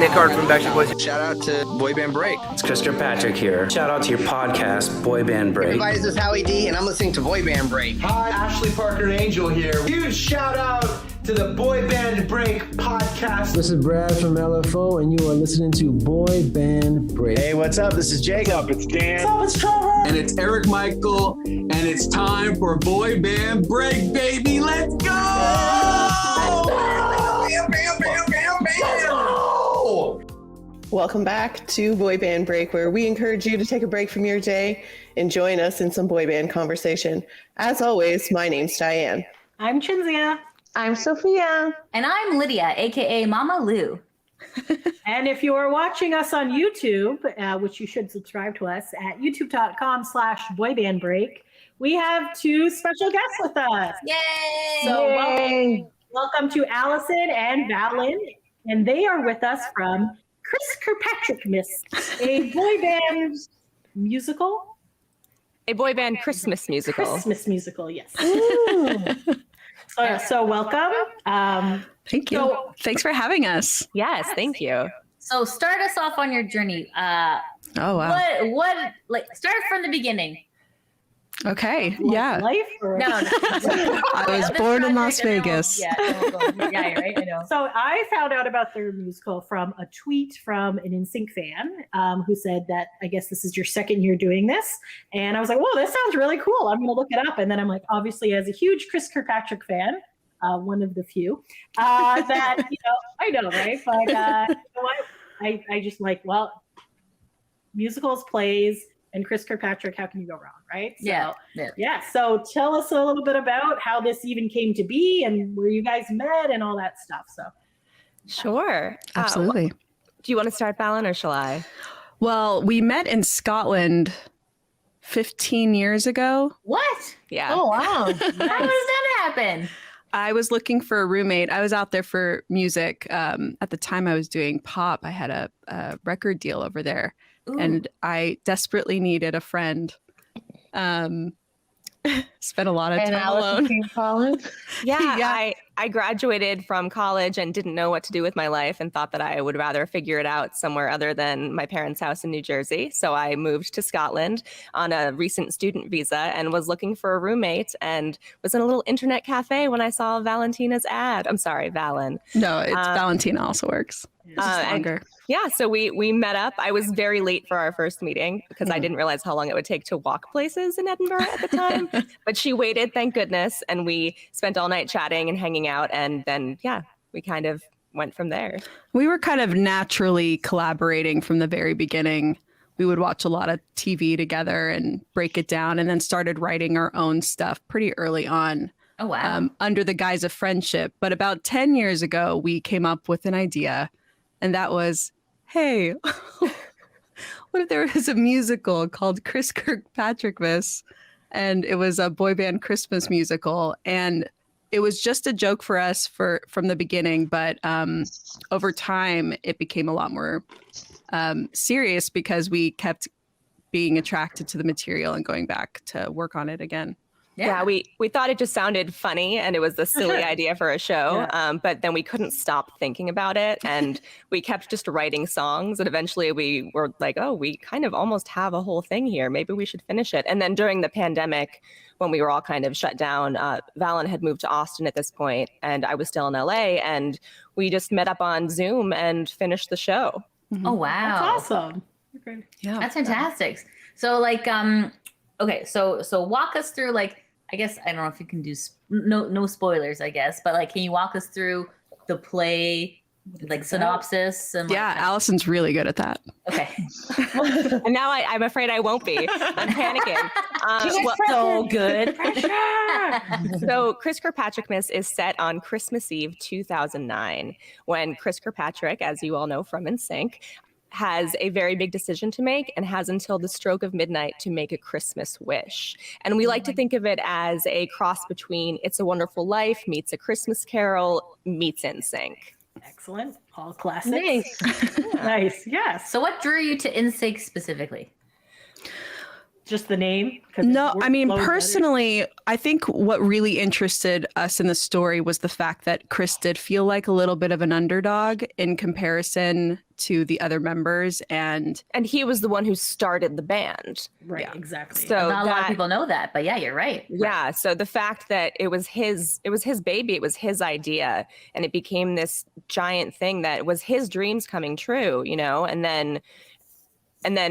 Card from Backstreet Boys. Shout out to Boy Band Break. It's Chris Kirkpatrick here. Shout out to your podcast, Boy Band Break. Everybody, this is Howie D, and I'm listening to Boy Band Break. Hi, Ashley Parker Angel here. Huge shout out to the Boy Band Break podcast. This is Brad from LFO, and you are listening to Boy Band Break. Hey, what's up? This is Jacob. What's up? It's Dan. What's up? It's Trevor. And it's Eric Michael, and it's time for Boy Band Break, baby. Let's go! Bam, bam, bam, bam, bam. Welcome back to Boy Band Break, where we encourage you to take a break from your day and join us in some boy band conversation. As always, my name's Diane. I'm Chinzia. I'm Sophia. And I'm Lydia, aka Mama Lou. And if you are watching us on YouTube, which you should subscribe to us at youtube.com/boybandbreak, we have two special guests with us. Yay! So welcome to Alison and Valen, and they are with us from Chriskirkpatrickmas, a boy band musical. A boy band Christmas musical. Christmas musical, yes. So welcome. Thank you. Thanks for having us. Yes, thank you. So start us off on your journey. Oh, wow. Start from the beginning. Okay. Yeah. Life or... No. I was born in Las Vegas. Yeah, you're right. I know. So I found out about their musical from a tweet from an NSYNC fan who said that, I guess this is your second year doing this. And I was like, whoa, this sounds really cool. I'm going to look it up. And then I'm like, obviously, as a huge Chris Kirkpatrick fan, one of the few, that, I know, right? But you know what? I just like, well, musicals, plays, and Chris Kirkpatrick, how can you go wrong, right? So, yeah. So tell us a little bit about how this even came to be and where you guys met and all that stuff. So, sure. Absolutely. Do you want to start, Valen, or shall I? Well, we met in Scotland 15 years ago. What? Yeah. Oh, wow. How does that happen? I was looking for a roommate. I was out there for music. At the time I was doing pop. I had a record deal over there. Ooh. And I desperately needed a friend. Spent a lot of time alone. Yeah. I graduated from college and didn't know what to do with my life and thought that I would rather figure it out somewhere other than my parents' house in New Jersey. So I moved to Scotland on a recent student visa and was looking for a roommate and was in a little internet cafe when I saw Valentina's ad. I'm sorry, Valen. No, it's Valentina also works. Longer. So we met up. I was very late for our first meeting because I didn't realize how long it would take to walk places in Edinburgh at the time. But she waited, thank goodness, and we spent all night chatting and hanging out. And then, we kind of went from there. We were kind of naturally collaborating from the very beginning. We would watch a lot of TV together and break it down, and then started writing our own stuff pretty early on. Oh, wow. Under the guise of friendship. But about 10 years ago, we came up with an idea. And that was, hey, what if there was a musical called Chriskirkpatrickmas? And it was a boy band Christmas musical. And it was just a joke for us from the beginning. But over time, it became a lot more serious because we kept being attracted to the material and going back to work on it again. Yeah, we thought it just sounded funny and it was a silly idea for a show, but then we couldn't stop thinking about it and we kept just writing songs and eventually we were like, oh, we kind of almost have a whole thing here. Maybe we should finish it. And then during the pandemic, when we were all kind of shut down, Valen had moved to Austin at this point and I was still in LA and we just met up on Zoom and finished the show. Mm-hmm. Oh, wow. That's awesome. Okay. Yeah, that's fantastic. So like, okay, so walk us through like, I guess, I don't know if you can do, no spoilers, I guess, but like, can you walk us through the play, like synopsis? And Allison's really good at that. Okay. And now I'm afraid I won't be. I'm panicking. So good. So Chriskirkpatrickmas is set on Christmas Eve 2009, when Chris Kirkpatrick, as you all know from NSYNC, has a very big decision to make and has until the stroke of midnight to make a Christmas wish. And we like to think of it as a cross between It's a Wonderful Life meets A Christmas Carol meets NSYNC. Excellent. All classics. Nice. Yes. So what drew you to NSYNC specifically? Just the name? No, I mean, personally, I think what really interested us in the story was the fact that Chris did feel like a little bit of an underdog in comparison to the other members. And he was the one who started the band. Right, exactly. So not a lot of people know that, but yeah, you're right. Yeah. So the fact that it was his baby, it was his idea, and it became this giant thing that was his dreams coming true, you know, and then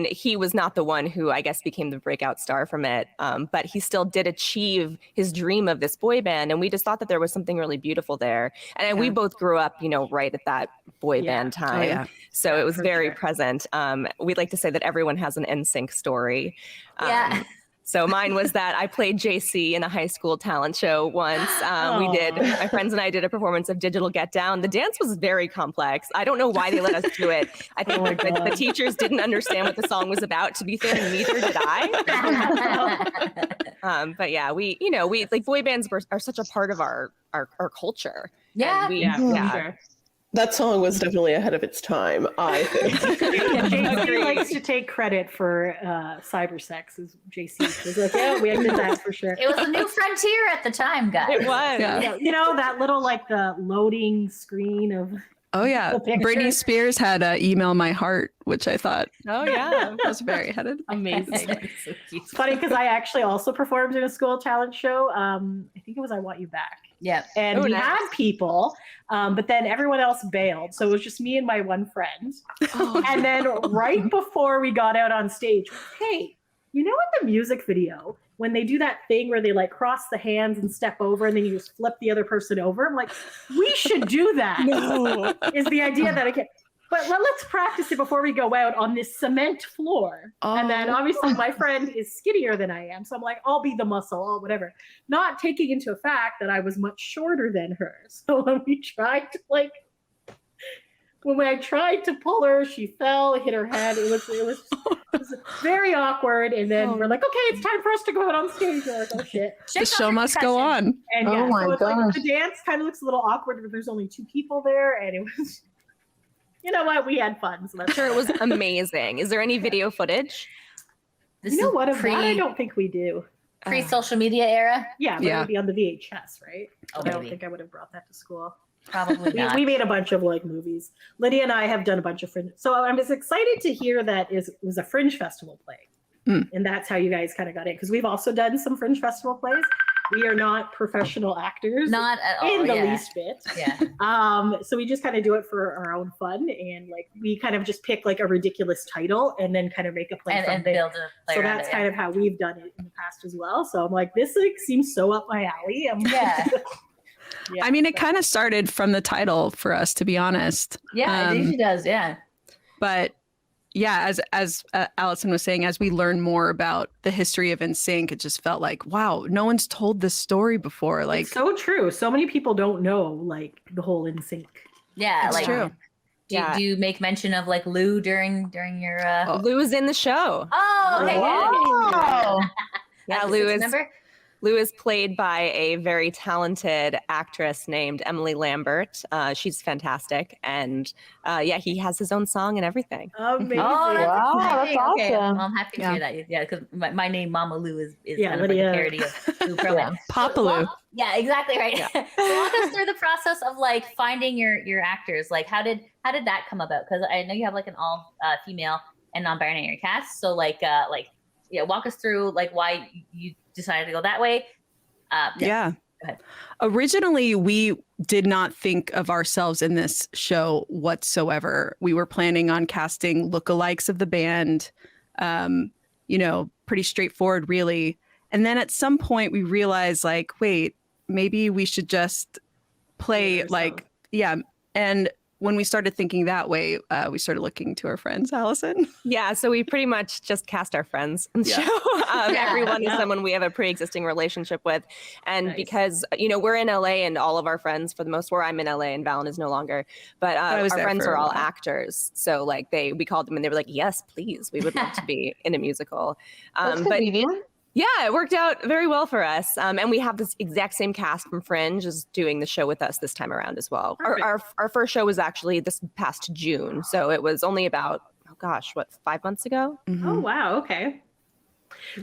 he was not the one who, I guess, became the breakout star from it. But he still did achieve his dream of this boy band. And we just thought that there was something really beautiful there. And we both grew up, you know, right at that boy band time. So it was very present. We'd like to say that everyone has an NSYNC story. So mine was that I played JC in a high school talent show once. My friends and I did a performance of Digital Get Down. The dance was very complex. I don't know why they let us do it. I think the teachers didn't understand what the song was about. To be fair, neither did I. But yeah, we like boy bands are such a part of our culture. Yeah. Sure. That song was definitely ahead of its time, I think. JC likes to take credit for cyber sex, as JC was like, yeah, we did that for sure. It was a new frontier at the time, guys. It was. Yeah. You know, that little, like, the loading screen of... Oh, yeah. Britney Spears had Email My Heart, which I thought, was very headed. Amazing. So it's funny because I actually also performed in a school talent show. I think it was I Want You Back. Yeah. And we had people, but then everyone else bailed. So it was just me and my one friend. And then right before we got out on stage, hey, you know, in the music video, when they do that thing where they like cross the hands and step over and then you just flip the other person over, I'm like, we should do that. Is the idea that I can. But let's practice it before we go out on this cement floor. And then obviously my friend is skinnier than I am. So I'm like, I'll be the muscle, or whatever. Not taking into fact that I was much shorter than her. So when I tried to pull her, she fell, hit her head. It was very awkward. And then we're like, okay, it's time for us to go out on stage. We're like, oh shit. The show must go on. And so it's like the dance kind of looks a little awkward, but there's only two people there. And it was... You know what? We had fun. So I'm sure it was amazing. Is there any video footage? You know what? I don't think we do. Pre-social media era? Yeah, but it would be on the VHS, right? Oh, I don't think I would have brought that to school. Probably not. We made a bunch of like movies. Lydia and I have done a bunch of Fringe. So I'm just excited to hear that it was a Fringe Festival play. And that's how you guys kind of got in. Because we've also done some Fringe Festival plays. We are not professional actors. Not at all. In the least bit. Yeah. So we just kind of do it for our own fun. And like we kind of just pick like a ridiculous title and then kind of make a play from there. Build a play. So that's kind of how we've done it in the past as well. So I'm like, this like seems so up my alley. I mean, it kind of started from the title for us, to be honest. Yeah, it usually does. Yeah. But yeah, as Alison was saying, as we learn more about the history of NSYNC, it just felt like, wow, no one's told this story before. Like, it's so true. So many people don't know like the whole NSYNC. Yeah, it's like true. Do you make mention of like Lou during your? Lou was in the show. Oh, okay. Oh. Yeah, Lou is played by a very talented actress named Emily Lambert. She's fantastic. And he has his own song and everything. Amazing. Oh, that's awesome. Okay. Well, I'm happy to hear that. Yeah, because my name, Mama Lou, is kind of like a parody of Lou Pearlman. Papa Lou. Yeah, exactly right. Yeah. So walk us through the process of like finding your actors. Like, how did that come about? Because I know you have like an all female and non-binary cast. So walk us through like why you decided to go that way. Yeah. Go ahead. Originally, we did not think of ourselves in this show whatsoever. We were planning on casting lookalikes of the band, pretty straightforward, really. And then at some point we realized like, wait, maybe we should just play And when we started thinking that way, we started looking to our friends, Alison. Yeah, so we pretty much just cast our friends on the show. Everyone is someone we have a pre-existing relationship with. And because, we're in LA and all of our friends, for the most part, I'm in LA and Valen is no longer, but our friends are all actors. So like we called them and they were like, yes, please, we would love to be in a musical. Yeah, it worked out very well for us. And we have this exact same cast from Fringe is doing the show with us this time around as well. Our first show was actually this past June. So it was only about, 5 months ago? Mm-hmm. Oh, wow. Okay.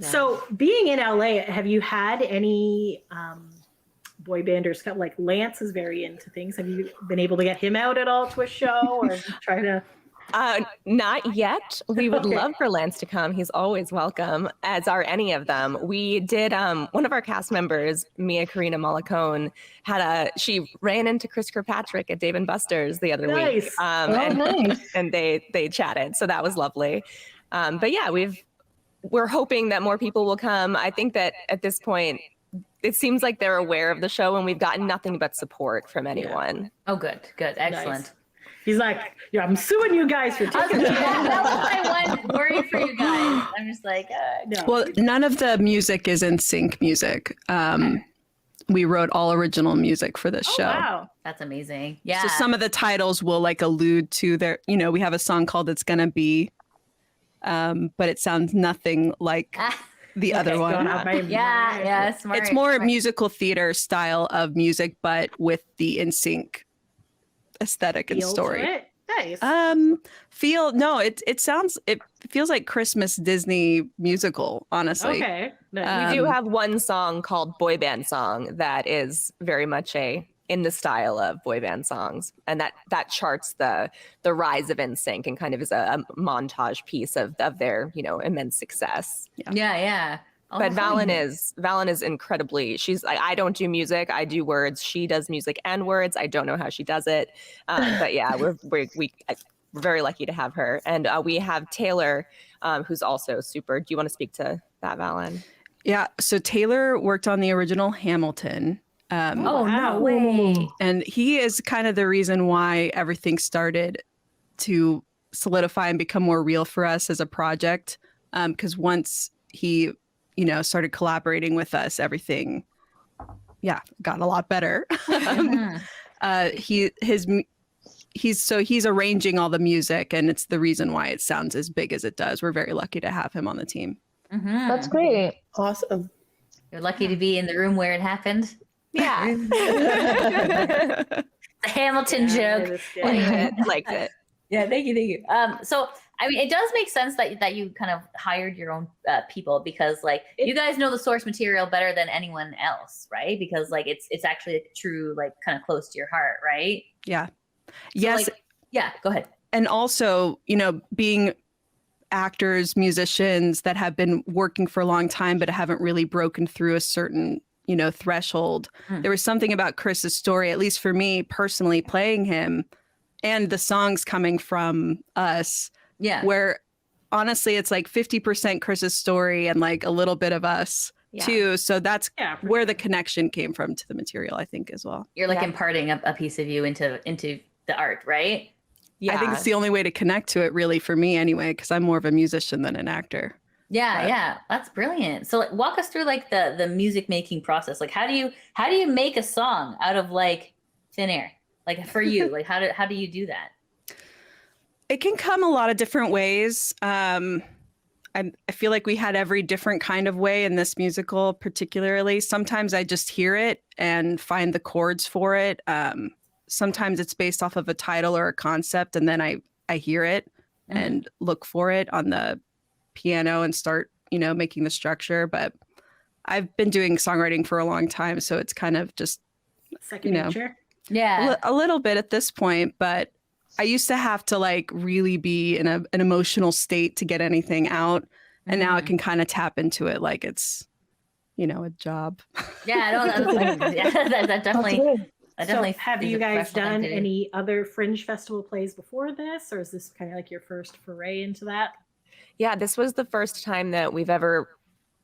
So being in LA, have you had any boy banders? Like Lance is very into things. Have you been able to get him out at all to a show or try to? Not yet. We would love for Lance to come. He's always welcome, as are any of them. We did, one of our cast members, Mia Karina Malacone, she ran into Chris Kirkpatrick at Dave & Buster's the other week. And they chatted. So that was lovely. But yeah, we're hoping that more people will come. I think that at this point, it seems like they're aware of the show and we've gotten nothing but support from anyone. Yeah. Oh, good. Excellent. Nice. He's like, yeah, I'm suing you guys for taking that was my one worry for you guys. I'm just like, no. Well, none of the music is NSYNC music. We wrote all original music for this show. Wow. That's amazing. Yeah. So some of the titles will like allude to their, we have a song called It's Gonna Be, but it sounds nothing like the other one. Yeah, smart. It's more musical theater style of music, but with the NSYNC aesthetic and story. Nice. It feels like Christmas Disney musical, honestly. Okay. We do have one song called Boy Band Song that is very much in the style of boy band songs, and that charts the rise of NSYNC and kind of is a montage piece of their immense success. Yeah. But Valen is incredibly, I don't do music, I do words. She does music and words. I don't know how she does it. But yeah, we're very lucky to have her. And we have Taylor, who's also super. Do you want to speak to that, Valen? Yeah. So Taylor worked on the original Hamilton. No way. And he is kind of the reason why everything started to solidify and become more real for us as a project. Because once he started collaborating with us, everything, got a lot better. He's arranging all the music, and it's the reason why it sounds as big as it does. We're very lucky to have him on the team. Mm-hmm. That's great. Awesome. You're lucky to be in the room where it happened. Yeah. The Hamilton joke. Liked it. Yeah, thank you. So I mean, it does make sense that you kind of hired your own people, because like you guys know the source material better than anyone else, right? Because like it's actually true, like kind of close to your heart, right? Yeah. So, Yes. Go ahead. And also, being actors, musicians that have been working for a long time but haven't really broken through a certain threshold. There was something about Chris's story, at least for me personally, playing him and the songs coming from us. Yeah. Where honestly, it's like 50% Chris's story and like a little bit of us too. So that's where the connection came from to the material, I think, as well. You're like imparting a piece of you into the art, right? Yeah. I think it's the only way to connect to it, really, for me anyway, because I'm more of a musician than an actor. Yeah, that's brilliant. So like, walk us through like the music making process. Like how do you make a song out of like thin air? Like for you, like how do you do that? It can come a lot of different ways. I feel like we had every different kind of way in this musical, particularly. Sometimes I just hear it and find the chords for it. Sometimes it's based off of a title or a concept, and then I hear it and look for it on the piano and start, making the structure. But I've been doing songwriting for a long time, so it's kind of just second nature. Yeah, a little bit at this point, but I used to have to like really be in an emotional state to get anything out. And now I can kind of tap into it like it's, a job. Yeah, that definitely. So have you guys done any other Fringe Festival plays before this, or is this kind of like your first foray into that? Yeah, this was the first time that we've ever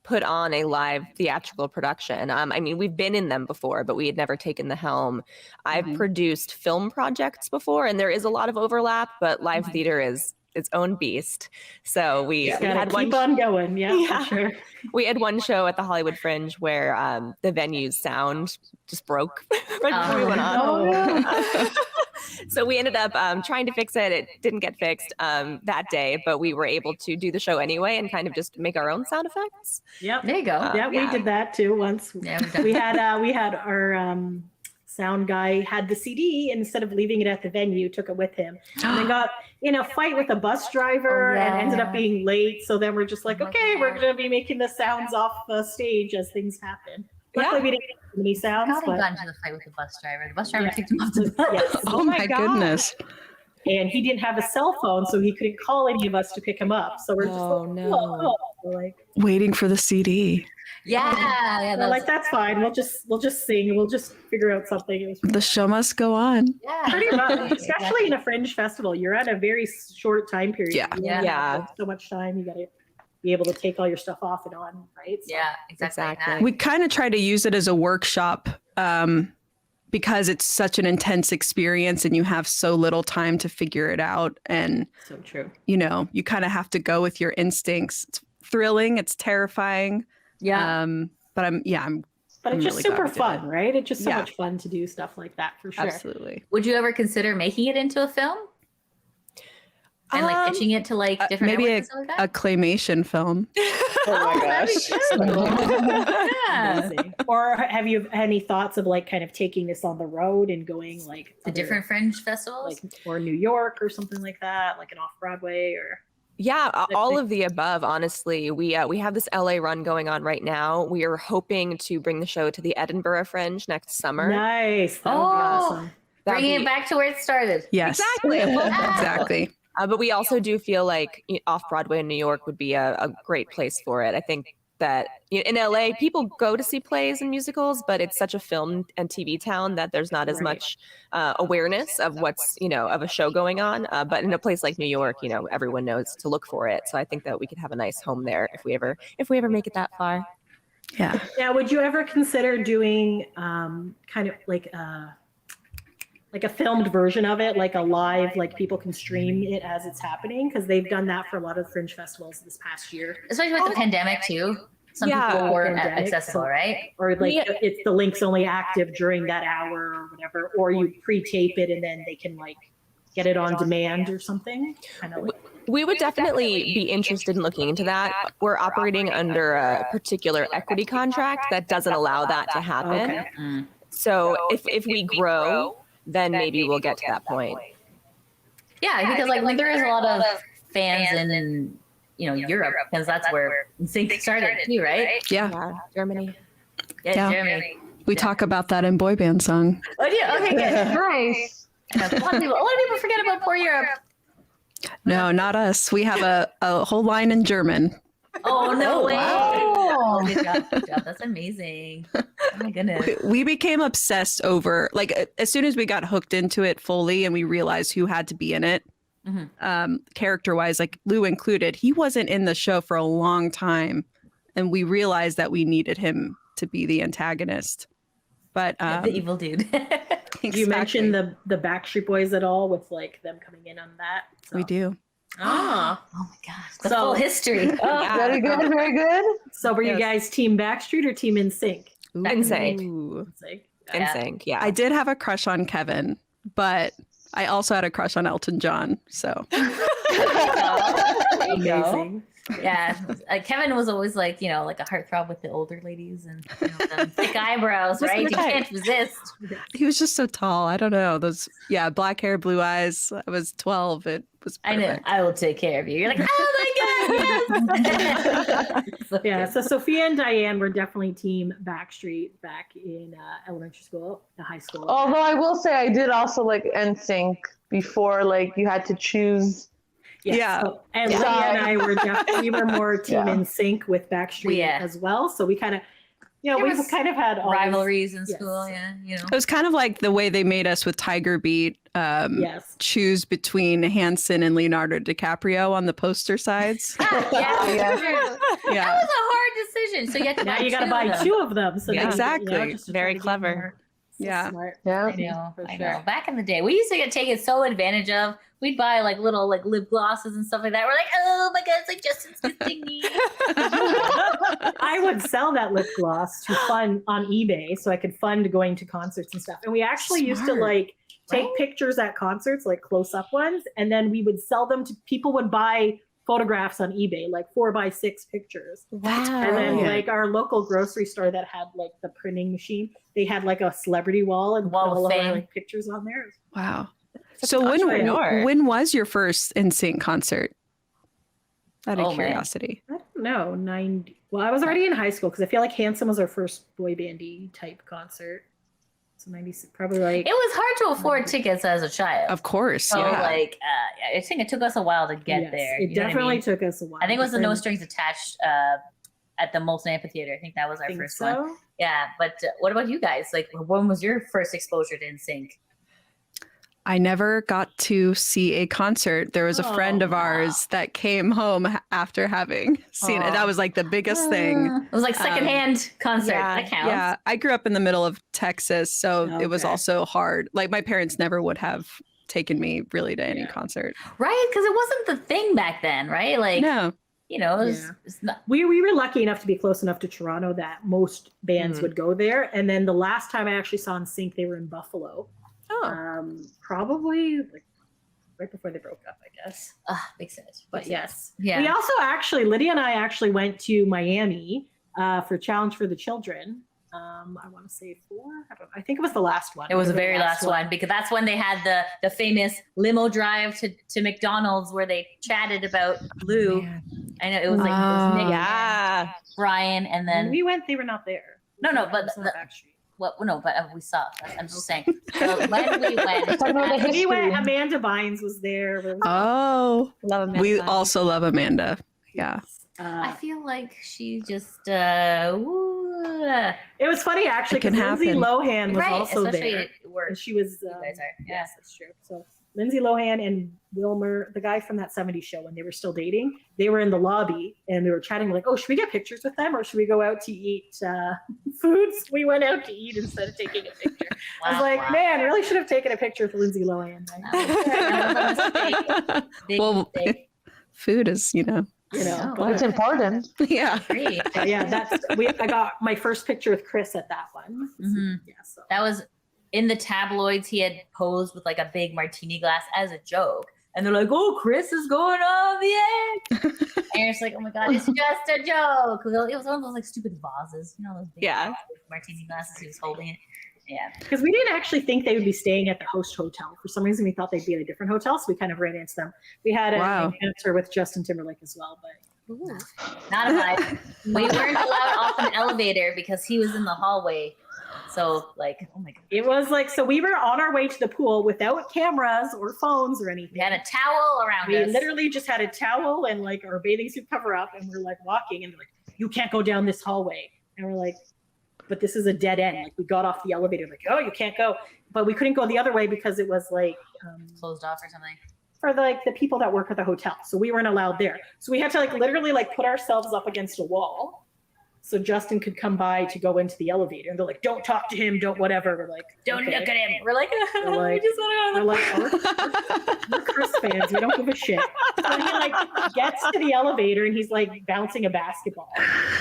put on a live theatrical production. I mean, we've been in them before, but we had never taken the helm. I've produced film projects before, and there is a lot of overlap, but live theater is its own beast. So we had keep on going. Yeah, for sure. We had one show at the Hollywood Fringe where the venue's sound just broke right before we went on. So we ended up trying to fix it. It didn't get fixed that day, but we were able to do the show anyway and kind of just make our own sound effects. Yep. There you go. We did that too once. Yeah, we had our sound guy had the CD, and instead of leaving it at the venue, took it with him. And they got in a fight with a bus driver and ended up being late. So then we're just like, okay, we're going to be making the sounds off stage as things happen. Luckily, we didn't get many sounds. How did he got into the fight with the bus driver? The bus driver kicked him off the bus. Yes. Oh my goodness. And he didn't have a cell phone, so he couldn't call any of us to pick him up. So we're just like, Waiting for the CD. Yeah, we're like, that's fine. We'll just sing. We'll just figure out something. The show must go on. Yeah. Pretty much, especially in a fringe festival. You're at a very short time period. Yeah. You only have so much time. You got to be able to take all your stuff off and on, right? So, Yeah, exactly. We kind of try to use it as a workshop because it's such an intense experience and you have so little time to figure it out. And so true. You know, you kind of have to go with your instincts. It's thrilling. It's terrifying. Yeah. But I'm But it's really just super glad we did fun, it. right? It's just so much fun to do stuff like that for sure. Absolutely. Would you ever consider making it into a film? And like pitching it to like different maybe networks and stuff like a claymation film. Oh my gosh. Yeah. Or have you any thoughts of like kind of taking this on the road and going like to different fringe festivals? Like, or New York or something like that, like an off-Broadway or... Yeah, all of the above, honestly. We have this LA run going on right now. We are hoping to bring the show to the Edinburgh Fringe next summer. Nice. That would be awesome. Bringing it back to where it started. Yes. Exactly. Exactly. But we also do feel like off-Broadway in New York would be a great place for it. I think that in LA, people go to see plays and musicals, but it's such a film and TV town that there's not as much awareness of what's, of a show going on. But in a place like New York, everyone knows to look for it. So I think that we could have a nice home there if we ever make it that far. Yeah. Now, would you ever consider doing kind of like a filmed version of it, like a live, like people can stream it as it's happening? Because they've done that for a lot of fringe festivals this past year. Especially with the pandemic too. Some people weren't accessible, right? Or like it's the link's only active during that hour or whatever, or you pre-tape it and then they can like get it on demand or something. Kind of like. We would definitely be interested in looking into that. We're operating under a particular equity contract that doesn't allow that to happen. Okay. So if we grow, then maybe we'll get to that point. Yeah, because like there is a lot of fans in Europe, because that's where NSYNC started too, right? Yeah. Germany. Yeah, Germany. We talk about that in Boy Band Song. Oh yeah, okay, good. Nice. A lot of people forget about poor Europe. No, not us. We have a whole line in German. Oh no way! Wow. Good job. That's amazing. Oh my goodness. We became obsessed over, like, as soon as we got hooked into it fully and we realized who had to be in it, character-wise, like Lou included, he wasn't in the show for a long time, and we realized that we needed him to be the antagonist. But the evil dude. Exactly. You mentioned the Backstreet Boys at all with like them coming in on that? So. We do. Oh my gosh. The full history. Very good, very good. So were you guys team Backstreet or team NSYNC? NSYNC. NSYNC, yeah. I did have a crush on Kevin, but I also had a crush on Elton John, so. Amazing. Yeah, Kevin was always like, like a heartthrob with the older ladies and the thick eyebrows, right? You can't resist. He was just so tall. I don't know. Those, black hair, blue eyes. I was 12. It was perfect. I know. I will take care of you. You're like, oh my God, yes. So Sophia and Diane were definitely team Backstreet back in elementary school, high school. Although I will say I did also like NSYNC before, like you had to choose. Yes. Yeah. So, and Leah and I were we were more team NSYNC with Backstreet as well. So we kind of, we've kind of had all rivalries in school. Yeah. It was kind of like the way they made us with Tiger Beat. Choose between Hanson and Leonardo DiCaprio on the poster sides. That was a hard decision. So you you got to buy two of them. So exactly. Very clever. Smart. Yeah. I know. Back in the day, we used to get taken so advantage of. We'd buy like little like lip glosses and stuff like that. We're like, oh my God, it's like Justin's kissing me. I would sell that lip gloss to fund on eBay so I could fund going to concerts and stuff. And we actually used to like take pictures at concerts, like close up ones, and then we would sell them to people would buy photographs on eBay, like 4x6 pictures. Wow. And then like our local grocery store that had like the printing machine, they had like a celebrity wall and Wall put of all of our fame. like pictures on there. Wow. Such So an entrepreneur. when was your first NSYNC concert? Out of Oh, man. curiosity. I don't know, 90. Well, I was already in high school because I feel like Handsome was our first boy bandy type concert. So 96, probably like. It was hard to afford tickets as a child. Of course. So Yeah. like, I think it took us a while to get Yes, there. It you know what I definitely mean? took us a while. I think it was the but No then- Strings Attached at the Molson Amphitheater. I think that was our think first so. one. Yeah, but what about you guys? Like, when was your first exposure to NSYNC? I never got to see a concert. There was a friend of ours that came home after having seen it. That was like the biggest thing. It was like secondhand concert. yeah, That counts. Yeah, I grew up in the middle of Texas, so it was Okay. also hard. Like my parents never would have taken me really to any concert. Right? Because it wasn't the thing back then, right? Like, No. you know, Yeah. it's not. We were lucky enough to be close enough to Toronto that most bands would go there. And then the last time I actually saw NSYNC, they were in Buffalo. Probably like right before they broke up, I guess. Makes sense. But yes. Yeah. We also actually, Lydia and I actually went to Miami for Challenge for the Children. I want to say 4. I think it was the last one. It was the very last one because that's when they had the famous limo drive to McDonald's where they chatted about Blue. I know it was like it was Nick, Yeah. Brian, and When then we went, they were not there. No, That but was on the- Backstreet. well, no, but we saw. I'm just saying. So when we went, We went. Amanda Bynes was there. Oh, Love Amanda we Bynes. also love Amanda. Yeah. I feel like she just. It was funny actually It can because Lindsay happen. Lohan was Right, also especially there. at work. And she was. You guys are, yeah. Yes, that's true. So Lindsay Lohan and Wilmer, the guy from that '70s show when they were still dating, they were in the lobby and they were chatting like, "Oh, should we get pictures with them or should we go out to eat foods?" We went out to eat instead of taking a picture. I was like, man, I really should have taken a picture with Lindsay Lohan. Well, food is, You know, Well, but- important. yeah. but yeah, I got my first picture with Chris at that one. Mhm. Yeah, so. That was in the tabloids. He had posed with like a big martini glass as a joke. And they're like, "Oh, Chris is going on the edge." And you're just like, "Oh my God, it's just a joke." It was one of those like stupid vases, you know, those big martini glasses. He was holding it. Yeah. Because we didn't actually think they would be staying at the host hotel. For some reason, we thought they'd be at a different hotel, so we kind of ran into them. We had an encounter with Justin Timberlake as well, but Not a vibe. We weren't allowed off an elevator because he was in the hallway. So like, oh my God. it was like, so we were on our way to the pool without cameras or phones or anything. We had a towel around We us. literally just had a towel and like our bathing suit cover up, and we're like walking, and they're like, "You can't go down this hallway," and we're like, "But this is a dead end." Like we got off the elevator, like, "Oh, you can't go," but we couldn't go the other way because it was like closed off or something. for like the people that work at the hotel, so we weren't allowed there. So we had to like literally like put ourselves up against a wall so Justin could come by to go into the elevator, and they're like, "Don't talk to him, don't whatever." We're like, Don't okay. look at him. We're like, We're we like- just want to go. We're like, we're Chris fans. We don't give a shit. So he like gets to the elevator and he's like bouncing a basketball.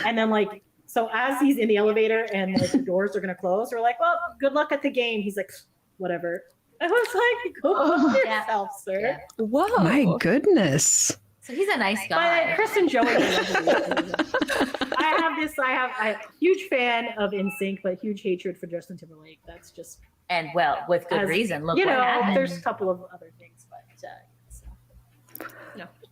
And then like, so as he's in the elevator and like the doors are going to close, we're like, "Well, good luck at the game." He's like, "Whatever." I was like, "Go fuck yourself, sir." Whoa. My goodness. So he's a nice guy. But Chris and Joey are lovely. I'm a huge fan of NSYNC, but huge hatred for Justin Timberlake. That's just, And well, with good reason. Look you what know, happened. there's a couple of other things, but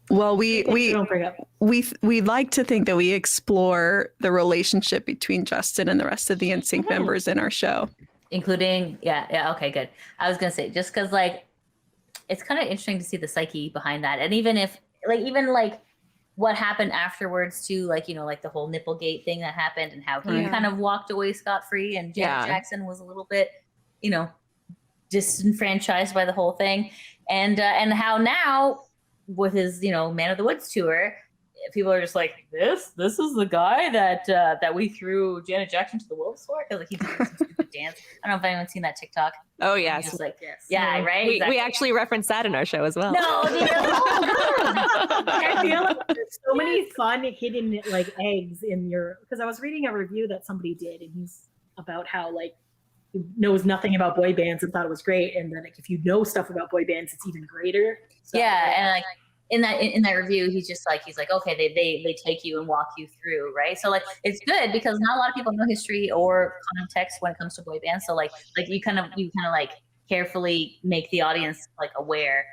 Well, we don't bring up. we like to think that we explore the relationship between Justin and the rest of the NSYNC members in our show. Including, yeah, okay, good. I was gonna say, just because like it's kind of interesting to see the psyche behind that, and even what happened afterwards too, like, you know, like the whole Nipplegate thing that happened and how he kind of walked away scot-free, and Janet Jackson was a little bit, you know, disenfranchised by the whole thing, and how now with his, you know, Man of the Woods tour, people are just like, this is the guy that we threw Janet Jackson to the wolves for, because like he did some stupid dance. I don't know if anyone's seen that TikTok. Oh He's yes. just like, yeah, right. We Exactly. actually referenced that in our show as well. No, I feel like there's so many fun hidden like eggs in your, because I was reading a review that somebody did, and he's about how like he knows nothing about boy bands and thought it was great, and then like if you know stuff about boy bands, it's even greater. So, yeah, and like in that review, he's like, okay, they take you and walk you through, right? So like it's good because not a lot of people know history or context when it comes to boy bands. So like you kind of like carefully make the audience like aware,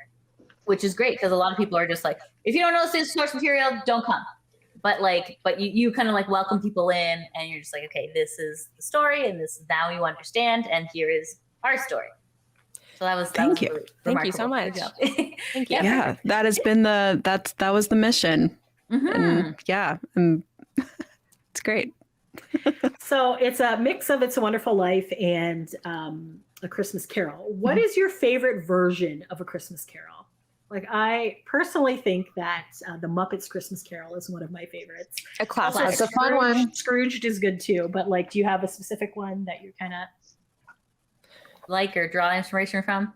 which is great because a lot of people are just like, if you don't know this source material, don't come. But you kind of like welcome people in, and you're just like, okay, this is the story, and this is now you understand, and here is our story. So that was Thank you. Really Thank you so much. Thank you. Yeah, that has been that was the mission. And it's great. So it's a mix of It's a Wonderful Life and A Christmas Carol. What is your favorite version of A Christmas Carol? Like, I personally think that the Muppets Christmas Carol is one of my favorites. A classic. That's a fun one. Scrooged is good too, but like, do you have a specific one that you're kind of like or draw inspiration from?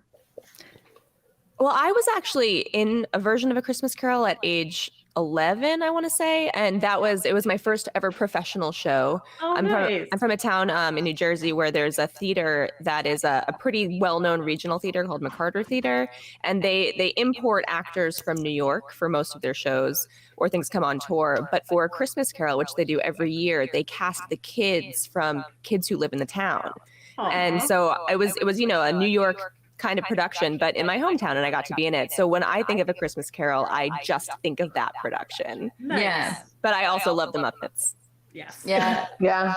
Well, I was actually in a version of A Christmas Carol at age 11, I want to say, and it was my first ever professional show. Oh, I'm nice. from a town in New Jersey where there's a theater that is a pretty well-known regional theater called McCarter Theater, and they import actors from New York for most of their shows or things come on tour. But for A Christmas Carol, which they do every year, they cast the kids from kids who live in the town. And so it was a New York kind of production, but in my hometown, and I got to be in it. So when I think of A Christmas Carol, I just think of that production. Nice. Yeah. But I also love the Muppets. Yes. Yeah. Yeah.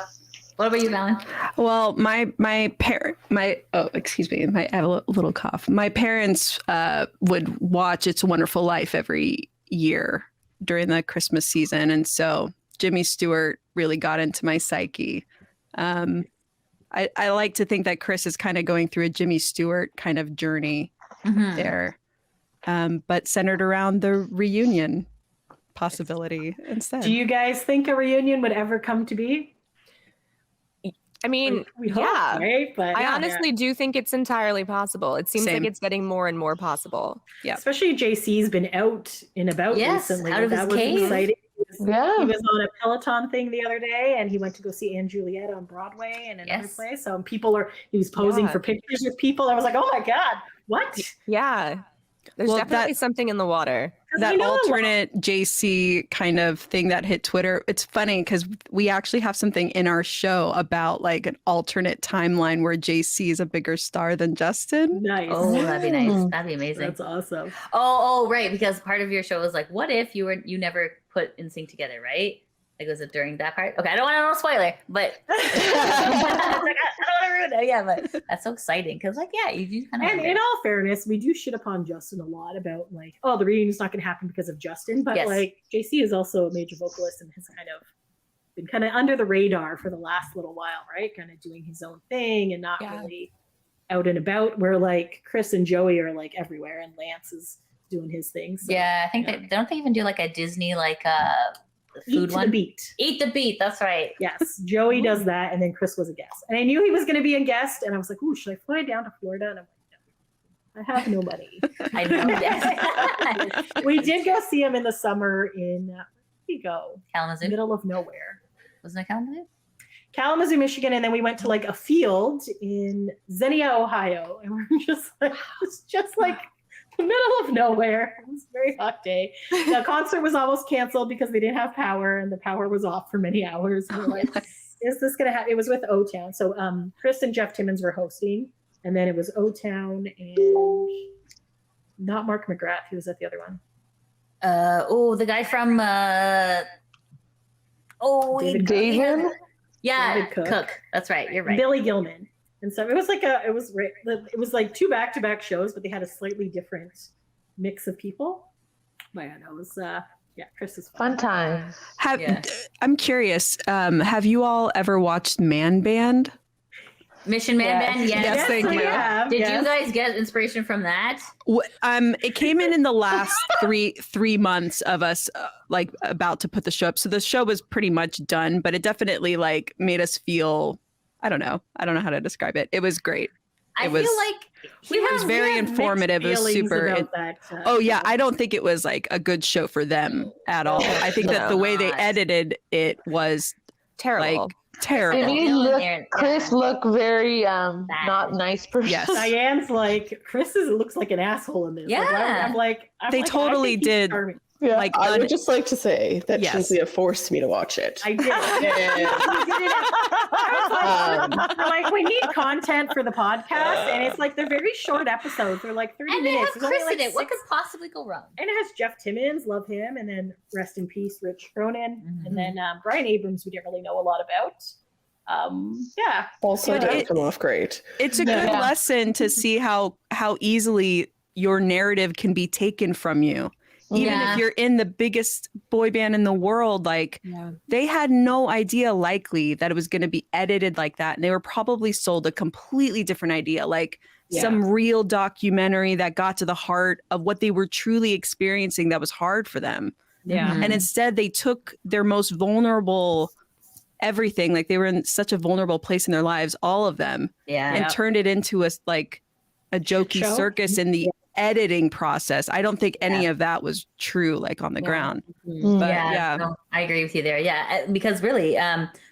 What about you, Valen? Well, I have a little cough. My parents would watch It's a Wonderful Life every year during the Christmas season, and so Jimmy Stewart really got into my psyche. I like to think that Chris is kind of going through a Jimmy Stewart kind of journey there, but centered around the reunion possibility instead. Do you guys think a reunion would ever come to be? I mean, We hope, yeah. right? But I yeah, honestly do think it's entirely possible. It seems like it's getting more and more possible. Yeah. Especially JC's been out and about recently. Out of that his was cave. exciting. He Yeah. was on a Peloton thing the other day, and he went to go see Anne Juliet on Broadway and another place. So he was posing for pictures with people. I was like, oh my God, what? Yeah. There's definitely something in the water. That alternate JC kind of thing that hit Twitter. It's funny because we actually have something in our show about like an alternate timeline where JC is a bigger star than Justin. Nice. Oh, that'd be nice. That'd be amazing. That's awesome. Oh, right. Because part of your show was like, what if you never put NSYNC together, right? Like, was it during that part? Okay, I don't want to know spoiler, but I don't want to ruin it. Yeah, but that's so exciting because, like, yeah, you do kind of. And in all fairness, we do shit upon Justin a lot about like, oh, the reunion's not going to happen because of Justin, but like JC is also a major vocalist and has kind of been kind of under the radar for the last little while, right? Kind of doing his own thing and not really out and about. Where like Chris and Joey are like everywhere, and Lance is doing his thing. So, I think they even do like a Disney like food Eat one? the Beat. Eat the Beat. That's right. Yes, Joey does that, and then Chris was a guest, and I knew he was going to be a guest, and I was like, "Ooh, should I fly down to Florida?" And I'm like, "No, I have no money." I know. We did go see him in the summer in where did we go? Kalamazoo. Middle of nowhere. Wasn't it Kalamazoo? Kalamazoo, Michigan, and then we went to like a field in Xenia, Ohio, and we're just like, it's just like the middle of nowhere. It was a very hot day. The concert was almost canceled because they didn't have power, and the power was off for many hours. And we're like, is this gonna happen? It was with O-Town. So Chris and Jeff Timmons were hosting, and then it was O-Town and not Mark McGrath. Who was at the other one? The guy from David Cook. That's right. You're right. Billy Gilman. And so it was like two back-to-back shows, but they had a slightly different mix of people. But yeah, that was Chris is fun time. I'm curious. Have you all ever watched Man Band? Mission Man Band? Yes, thank you. Did you guys get inspiration from that? It came in the last three months of us like about to put the show up. So the show was pretty much done, but it definitely like made us feel. I don't know how to describe it. It was great. I feel like it was very informative. It was super. I don't think it was like a good show for them at all. I think that the way they edited it was terrible. Like terrible. It made Chris look very Bad. not nice person. Yes. Diane's like, Chris looks like an asshole in this. Yeah. I'm like, They totally did. Yeah, Like, I would just like to say that Yes. Cynthia forced me to watch it. I did. They're like, we need content for the podcast, and it's like they're very short episodes. They're like 30 And they minutes. have There's only, Chris in like, it. What 6 could possibly go wrong? And it has Jeff Timmons, love him, and then rest in peace, Rich Cronin, Mhm. and then Brian Abrams, we didn't really know a lot about. Yeah. Also, didn't come off great. It's a good lesson to see how easily your narrative can be taken from you. Even Yeah. if you're in the biggest boy band in the world, like they had no idea likely that it was going to be edited like that. And they were probably sold a completely different idea, like some real documentary that got to the heart of what they were truly experiencing that was hard for them. Yeah. And instead they took their most vulnerable everything, like they were in such a vulnerable place in their lives, all of them, and turned it into a jokey show? circus in the editing process. I don't think any of that was true, like on the ground. But no, I agree with you there. Yeah, because really,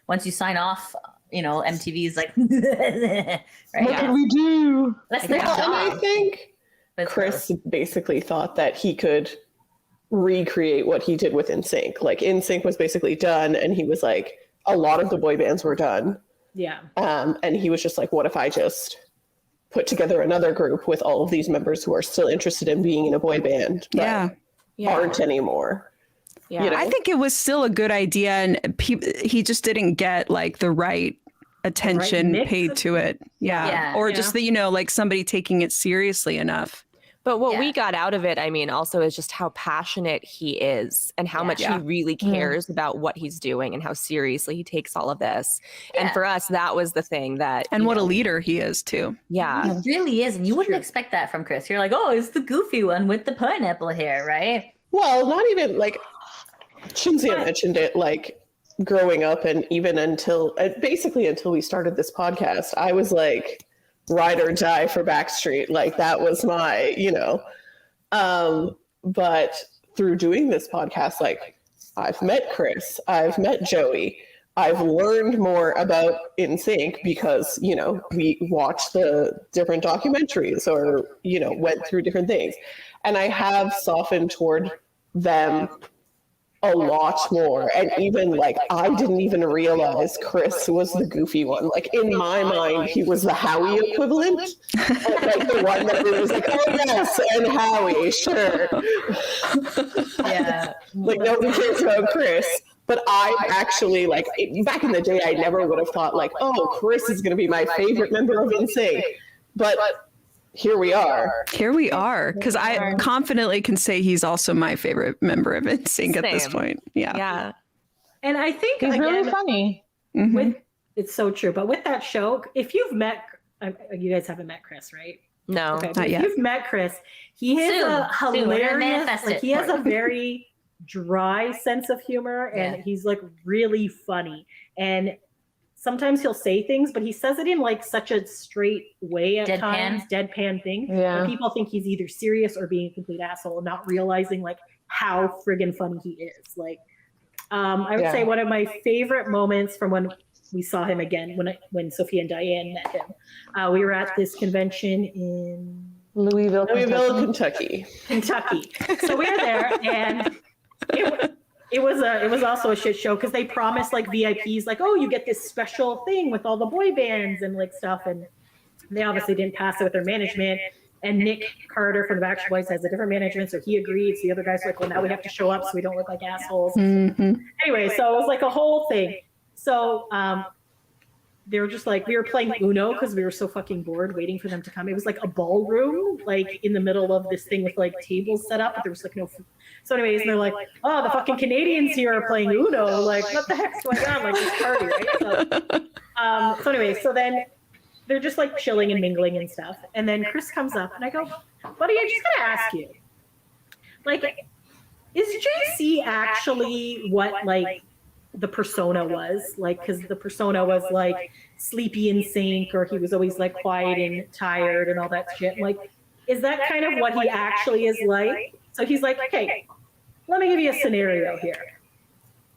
once you sign off, MTV's like, right? What did we do? That's their And I job. think But Chris basically thought that he could recreate what he did with NSYNC. Like NSYNC was basically done, and he was like, a lot of the boy bands were done. Yeah. And he was just like, what if I just put together another group with all of these members who are still interested in being in a boy band, but aren't anymore. Yeah. You know? I think it was still a good idea, and he just didn't get like the right attention mix paid of to it. Yeah. Or just that, like somebody taking it seriously enough. But what we got out of it, I mean, also is just how passionate he is and how much he really cares about what he's doing and how seriously he takes all of this. Yeah. And for us, that was the thing that... And what a leader he is too. Yeah. It really is. And you wouldn't expect that from Chris. You're like, oh, it's the goofy one with the pineapple hair, right? Well, not even like Shinzia mentioned it, like growing up, and even basically until we started this podcast, I was like ride or die for Backstreet. Like that was my, but through doing this podcast, like I've met Chris, I've met Joey, I've learned more about NSYNC because, we watched the different documentaries or, went through different things. And I have softened toward them a lot more. And even like, I didn't even realize Chris was the goofy one. Like in my mind, he was the Howie equivalent. Like the one that was like, oh yes, and Howie, sure. Yeah. Like nobody cares about Chris. But I actually, like, back in the day, I never would have thought like, oh, Chris is going to be my favorite member of NSYNC. But here we are. Here we are. Because I confidently can say he's also my favorite member of NSYNC at this point. Yeah. Yeah. And I think He's really funny. with it's so true. But with that show, if you've met, you guys haven't met Chris, right? No. Okay, but Not if yet. you've met Chris, he has Soon. a Soon. We're gonna hilarious, manifest like it he has for a you. very dry sense of humor, and he's like really funny. And sometimes he'll say things, but he says it in like such a straight way at times, deadpan thing. Yeah. And people think he's either serious or being a complete asshole, not realizing like how friggin' funny he is. Like, I would say one of my favorite moments from when we saw him again, when Sophia and Diane met him, we were at this convention in Louisville, Kentucky. So we were there, and it was also a shit show because they promised like VIPs, like, oh, you get this special thing with all the boy bands and like stuff, and they obviously didn't pass it with their management. And Nick Carter from the Backstreet Boys has a different management, so he agreed. So the other guys were like, well, now we have to show up so we don't look like assholes. Anyway, so it was like a whole thing. So they were just like, we were playing Uno because we were so fucking bored waiting for them to come. It was like a ballroom, like in the middle of this thing with like tables set up, but there was like no food. So anyways, they're like, oh, the fucking Canadians here are playing Uno. Like, what the heck's going on? Like this party, right? So anyway, so then they're just like chilling and mingling and stuff. And then Chris comes up and I go, buddy, I just gotta ask you, like, is JC actually what like the persona was? Like, because the persona was like sleepy in sync, or he was always like quiet and tired and all that shit. Like, is that kind of what he actually is like? So he's like, okay, let me give you a scenario here.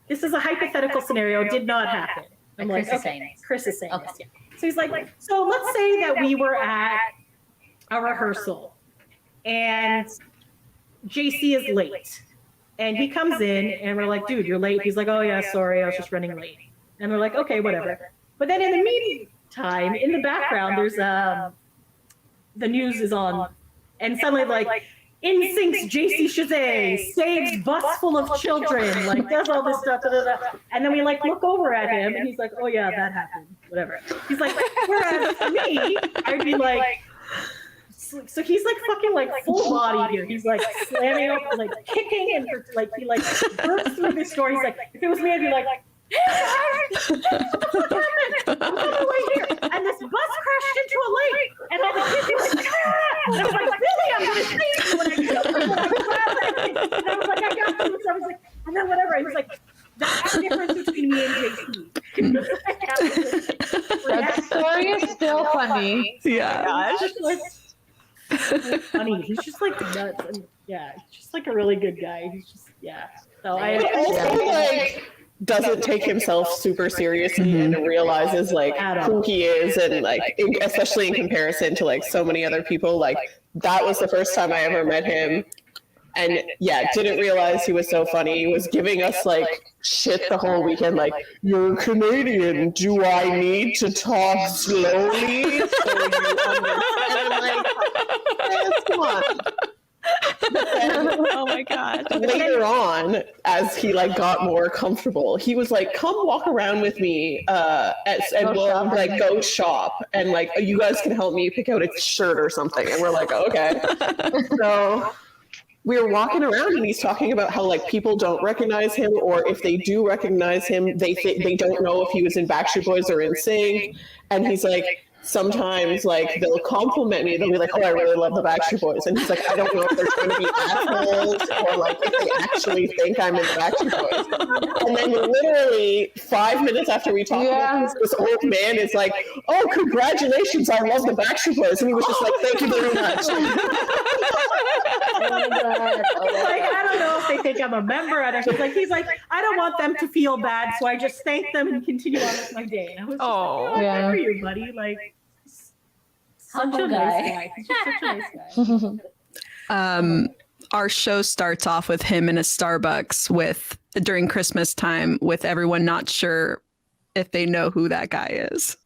This is a hypothetical scenario. It did not happen. I'm Chris like, is okay, saying this. Chris is saying Okay. this. Yeah. So he's like, so let's say that we were at a rehearsal and JC is late. And he comes in and we're like, dude, you're late. He's like, oh yeah, sorry, I was just running late. And we're like, okay, whatever. But then in the meantime, in the background, there's the news is on, and suddenly like NSYNC's JC Chazé saves bus full of children, like does all this stuff, and then we like look over at him and he's like, oh yeah, that happened, whatever. He's like, whereas for me, I'd be like, so he's like fucking like full body here. He's like slamming up, like kicking, and like he like bursts through this door. He's like, if it was me, I'd be like, what happened? I'm on the way here, and this bus crashed into a lake, and all the kids were like, and I was like, really? I'm gonna save you when I get up. And I was like, I got you. So I was like, and then whatever. He was like, that's the difference between me and JC. That story is still funny. Yeah. It's just like so funny. He's just like nuts, and yeah, he's just like a really good guy. He's just So I also like doesn't take himself super seriously and realizes like who he is, and like especially in comparison to like so many other people. Like that was the first time I ever met him, and didn't realize he was so funny. He was giving us like shit the whole weekend, like, you're Canadian, do I need to talk slowly so you understand? Like, yes, come on. Oh my god. Later on, as he like got more comfortable, he was like, come walk around with me and we'll like go shop, and like you guys can help me pick out a shirt or something. And we're like, okay. So we were walking around and he's talking about how like people don't recognize him, or if they do recognize him, they don't know if he was in Backstreet Boys or NSYNC. And he's like, sometimes like they'll compliment me, they'll be like, oh, I really love the Backstreet Boys, and he's like, I don't know if they're going to be assholes or like if they actually think I'm in the Backstreet Boys. And then literally 5 minutes after we talked about this old man is like, oh, congratulations, I love the Backstreet Boys, and he was just like, thank you very much. Like, I don't know if they think I'm a member. He's like, I don't want them to feel bad, so I just thank them and continue on with my day. And I was just like, oh, I remember you, buddy. Like, such a nice guy. He's just such a nice guy. Our show starts off with him in a Starbucks during Christmas time with everyone not sure if they know who that guy is.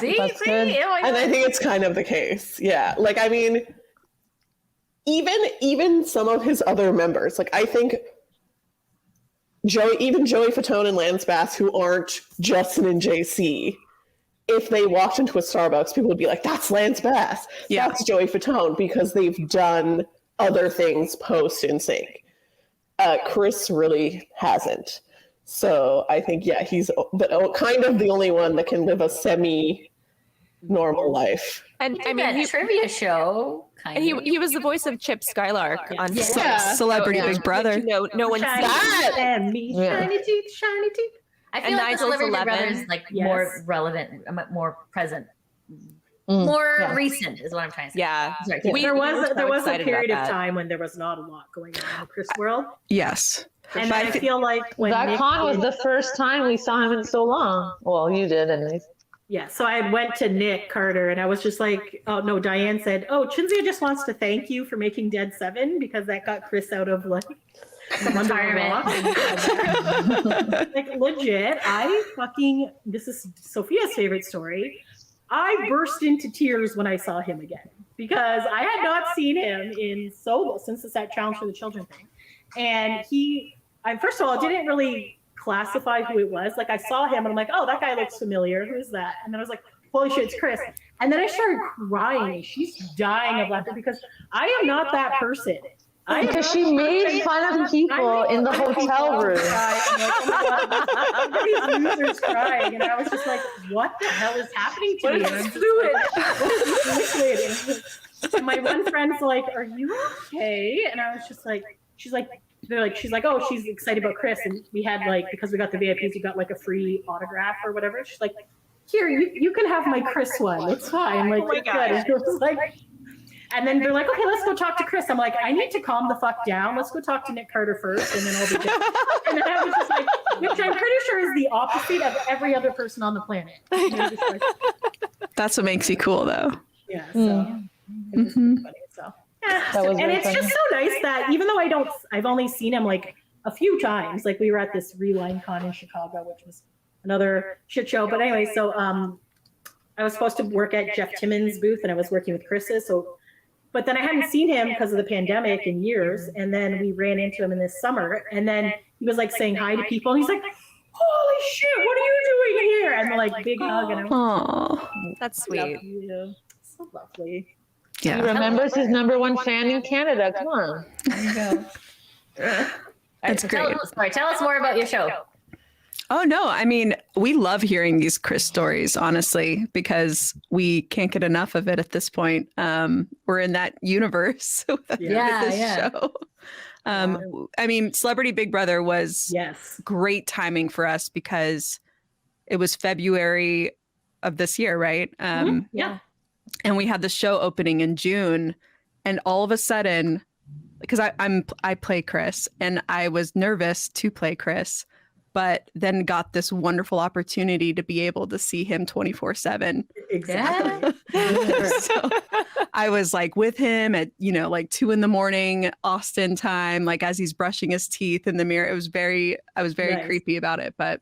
See? And I think it's kind of the case. Yeah. Like, I mean, even some of his other members, like I think Joey Fatone and Lance Bass, who aren't Justin and JC, if they walked into a Starbucks, people would be like, that's Lance Bass. Yeah. That's Joey Fatone, because they've done other things post NSYNC. Chris really hasn't. So I think, he's kind of the only one that can live a semi-normal life. And I mean, a trivia show. And he was the voice of Chip Skylark on Celebrity Big Brother. No one said that. And me, shiny teeth, shiny teeth. I feel like Celebrity Big Brother is like more relevant, more present, more recent is what I'm trying to say. Yeah. Sorry, there was a period of time when there was not a lot going on in the Chris world. Yes. And I feel like when that con was the first time we saw him in so long. Well, you did anyways. Yeah, so I went to Nick Carter and I was just like, oh no, Diane said, oh, Chinzia just wants to thank you for making Dead 7 because that got Chris out of like retirement. Like legit, this is Sophia's favorite story. I burst into tears when I saw him again because I had not seen him in since that Challenge for the Children thing. And first of all, didn't really classify who it was. Like I saw him and I'm like, oh, that guy looks familiar. Who's that? And then I was like, holy shit, it's Chris. And then I started crying. She's dying of laughter because I am not that person. Because she made fun of people in the hotel room. These losers crying, and I was just like, "What the hell is happening to me?" What is fluid? And my one friend's like, "Are you okay?" And I was just like, she's like, oh, she's excited about Chris, and we had like, because we got the VIPs, we got like a free autograph or whatever. She's like, here, you can have my Chris one. It's fine. Like, good. And it was like. And then they're like, okay, let's go talk to Chris. I'm like, I need to calm the fuck down. Let's go talk to Nick Carter first, and then I'll be good. And then I was just like, which I'm pretty sure is the opposite of every other person on the planet. Like, that's what makes you cool, though. yeah. So it was funny. So and it's just so nice that even though I've only seen him like a few times. Like we were at this Rewind Con in Chicago, which was another shit show. But anyway, so I was supposed to work at Jeff Timmons' booth, and I was working with Chris's. So, but then I hadn't seen him because of the pandemic in years. And then we ran into him in this summer, and then he was like saying hi to people. And he's like, "Holy shit, what are you doing here?" And like big hug, and oh, that's sweet. So lovely. Yeah, he remembers his #1 fan in Canada. Come on, there you go. That's great. Tell us more about your show. Oh, no. I mean, we love hearing these Chris stories, honestly, because we can't get enough of it at this point. We're in that universe with this show. I mean, Celebrity Big Brother was great timing for us because it was February of this year, right? Yeah. And we had the show opening in June, and all of a sudden, because I play Chris, and I was nervous to play Chris, but then got this wonderful opportunity to be able to see him 24/7. Exactly. So I was like with him at, like 2 a.m, Austin time, like as he's brushing his teeth in the mirror. I was very creepy about it, but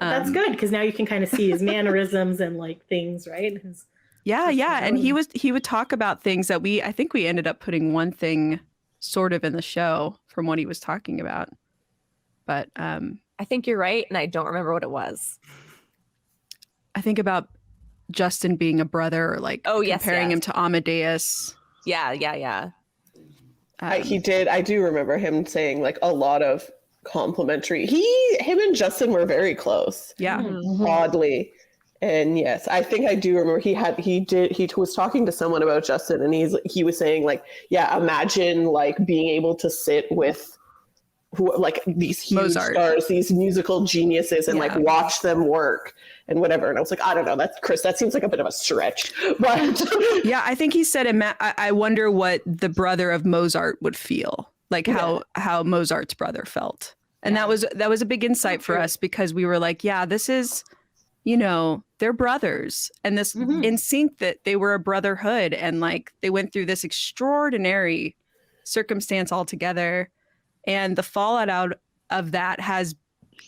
that's good because now you can kind of see his mannerisms and like things, right? Yeah. And he would talk about things that I think we ended up putting one thing sort of in the show from what he was talking about. But I think you're right, and I don't remember what it was. I think about Justin being a brother, or like comparing him to Amadeus. Yeah. He did. I do remember him saying like a lot of complimentary. Him and Justin were very close. Yeah. Oddly. And yes, I think I do remember he was talking to someone about Justin, and he was saying like, yeah, imagine like being able to sit with like these huge stars, these musical geniuses, and like watch them work and whatever. And I was like, I don't know, that's Chris, that seems like a bit of a stretch. But yeah, I think he said, I wonder what the brother of Mozart would feel like, how Mozart's brother felt. And that was a big insight for us, because we were like, yeah, this is, they're brothers, and this NSYNC, that they were a brotherhood, and like they went through this extraordinary circumstance altogether. And the fallout out of that has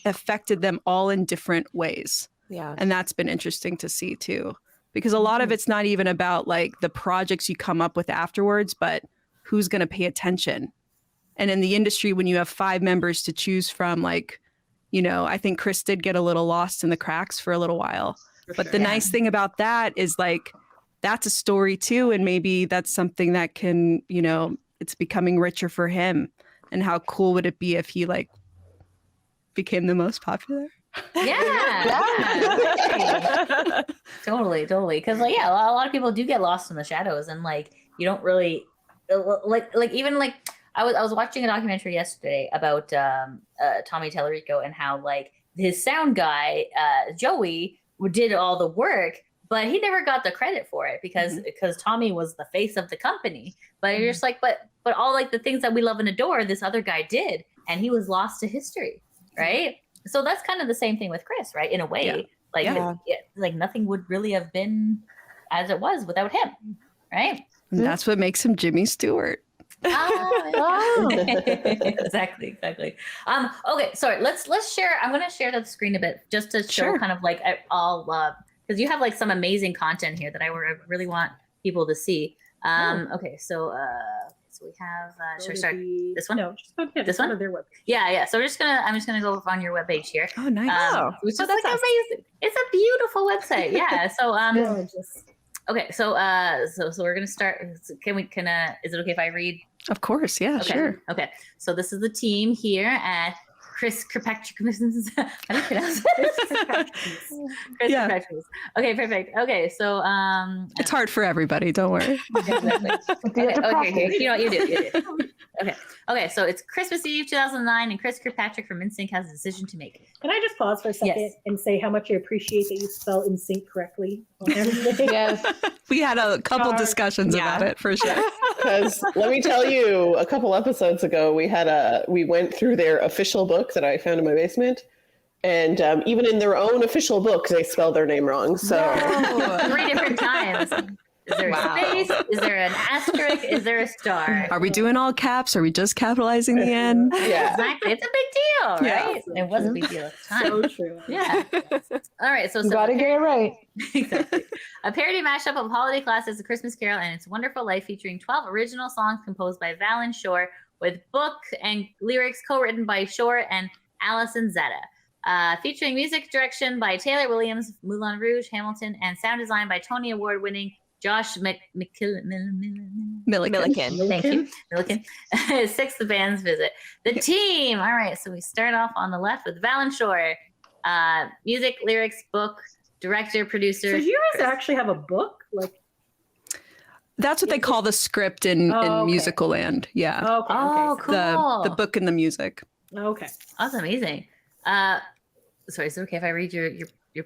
affected them all in different ways. Yeah. And that's been interesting to see too, because a lot of it's not even about like the projects you come up with afterwards, but who's going to pay attention. And in the industry, when you have 5 members to choose from, like, I think Chris did get a little lost in the cracks for a little while. But the nice thing about that is like, that's a story too. And maybe that's something that can, it's becoming richer for him. And how cool would it be if he like became the most popular? Yeah. Totally. Because like, a lot of people do get lost in the shadows, and like you don't really like even like I was watching a documentary yesterday about Tommy Tallarico, and how like his sound guy Joey did all the work, but he never got the credit for it because Tommy was the face of the company. But you're just like, but all like the things that we love and adore, this other guy did, and he was lost to history, right? So that's kind of the same thing with Chris, right? In a way, like nothing would really have been as it was without him, right? And that's what makes him Jimmy Stewart. Exactly. Okay, sorry. Let's share. I'm going to share the screen a bit just to show kind of like all love, because you have like some amazing content here that I really want people to see. Okay, so we have. Should we start this one? No, just go ahead. This one? Their web. Yeah. So I'm just gonna go on your webpage here. Oh, nice. Which is like amazing. It's a beautiful website. Yeah. So okay. So we're gonna start. Is it okay if I read? Of course. Yeah. Okay. Sure. Okay. So this is the team here at Chriskirkpatrickmas. How do you pronounce it? Chriskirkpatrickmas. Okay, perfect. Okay, so it's hard for everybody. Don't worry. Okay, here. You know what you do. Okay. So it's Christmas Eve 2009, and Chris Kirkpatrick from NSYNC has a decision to make. Can I just pause for a second Yes. and say how much I appreciate that you spell NSYNC correctly on everything? Yes. We had a couple discussions about it for sure. Because let me tell you, a couple episodes ago, we went through their official book that I found in my basement. And even in their own official book, they spell their name wrong. So 3 different times. Is there a space? Is there an asterisk? Is there a star? Are we doing all caps? Are we just capitalizing the end? Yeah. Exactly. It's a big deal, Yeah. right? It was a big deal at the time. So true. Yeah. All right. So Gotta get it right. exactly. A parody mashup of holiday classics, A Christmas Carol and It's Wonderful Life, featuring 12 original songs composed by Valen Shore, with book and lyrics co-written by Shore and Alison Zetta. Featuring music direction by Taylor Williams, Moulin Rouge, Hamilton, and sound design by Tony Award-winning Josh Milliken. Thank you. Milliken. 6th, the band's visit. The team. All right. So we start off on the left with Valen Shore. Music, lyrics, book, director, producer. So do you guys actually have a book? Like, That's what they call the script in musical land. Yeah. okay. Oh, cool. The book and the music. Okay. That's amazing. Sorry, is it okay if I read your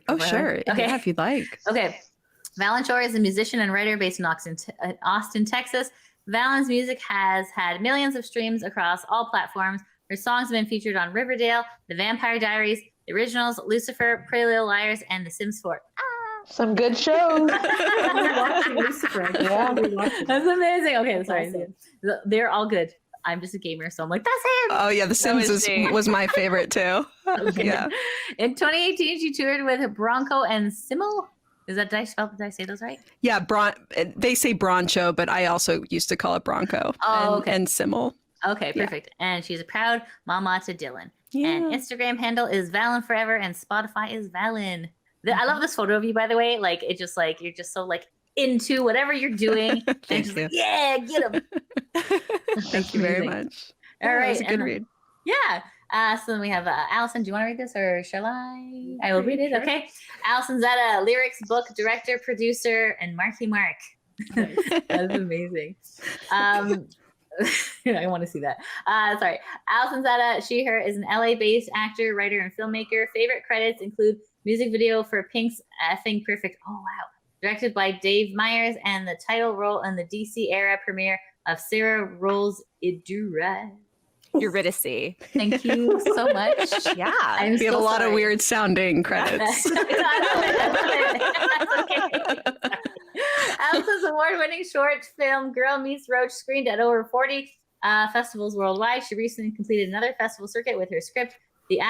Oh, profile? sure. Okay. Yeah, if you'd like. Okay. Valen Shore is a musician and writer based in Austin, Texas. Valen's music has had millions of streams across all platforms. Her songs have been featured on Riverdale, The Vampire Diaries, The Originals, Lucifer, Pretty Little Liars, and The Sims 4. Some good shows. Watching Lucifer. Yeah. That's amazing. Okay, sorry. They're all good. I'm just a gamer, so I'm like, that's him. Oh yeah, The Sims was my favorite too. Yeah. In 2018, she toured with Bronco and Simmel. Is that, did I say those right? Yeah, they say Broncho, but I also used to call it Bronco. Oh, okay. And Simmel. Okay, perfect. Yeah. And she's a proud mama to Dylan. Yeah. And Instagram handle is Valen Forever, and Spotify is Valen. I love this photo of you, by the way. Like, it just like, you're just so like into whatever you're doing. Thank you. Yeah, get him. Thank you very much. All right. That was a good read. Yeah. So then we have Alison. Do you want to read this, or shall I? I will read it. Sure. Okay. Alison Zetta, lyrics, book, director, producer, and Marky Mark. That's amazing. I want to see that. Sorry. Alison Zetta, she, her, is an LA-based actor, writer, and filmmaker. Favorite credits include music video for Pink's Effing Perfect. Oh, wow. Directed by Dave Meyers, and the title role in the DC era premiere of Sarah Rolls Eurydice. Thank you so much. Yeah. We have a lot of weird sounding credits. Alison's award-winning short film Girl Meets Roach screened at over 40 festivals worldwide. She recently completed another festival circuit with her script. The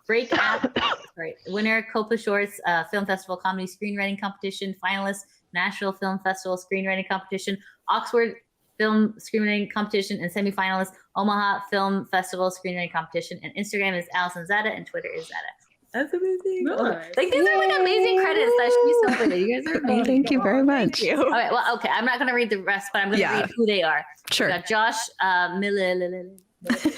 Break app, winner, Copa Shorts Film Festival Comedy Screenwriting Competition, finalist, Nashville Film Festival Screenwriting Competition, Oxford Film Screenwriting Competition, and semifinalist, Omaha Film Festival Screenwriting Competition. And Instagram is Alison Zetta, and Twitter is Zetta. That's amazing. Nice. Like, these are like amazing credits that should be celebrated. You guys are amazing. Thank you very much. All right. Well, okay. I'm not going to read the rest, but I'm going to read who they are. Sure. We got Josh Milliken. Josh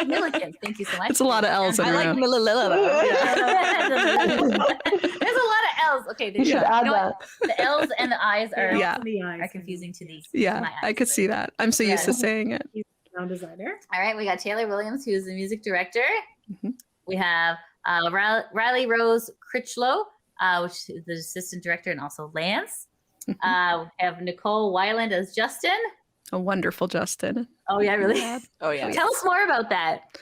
Milliken. Thank you so much. It's a lot of L's in a row. There's a lot of L's. Okay. You should add that. The L's and the I's are, The are confusing to these. Yeah, my eyes. I could see that. I'm so used to saying it. Sound designer. All right. We got Taylor Williams, who's the music director. We have Riley Rose Critchlow, which is the assistant director, and also Lance. We have Nicole Weiland as Justin. A wonderful Justin. Oh, yeah, really? Oh, yeah. Tell us more about that.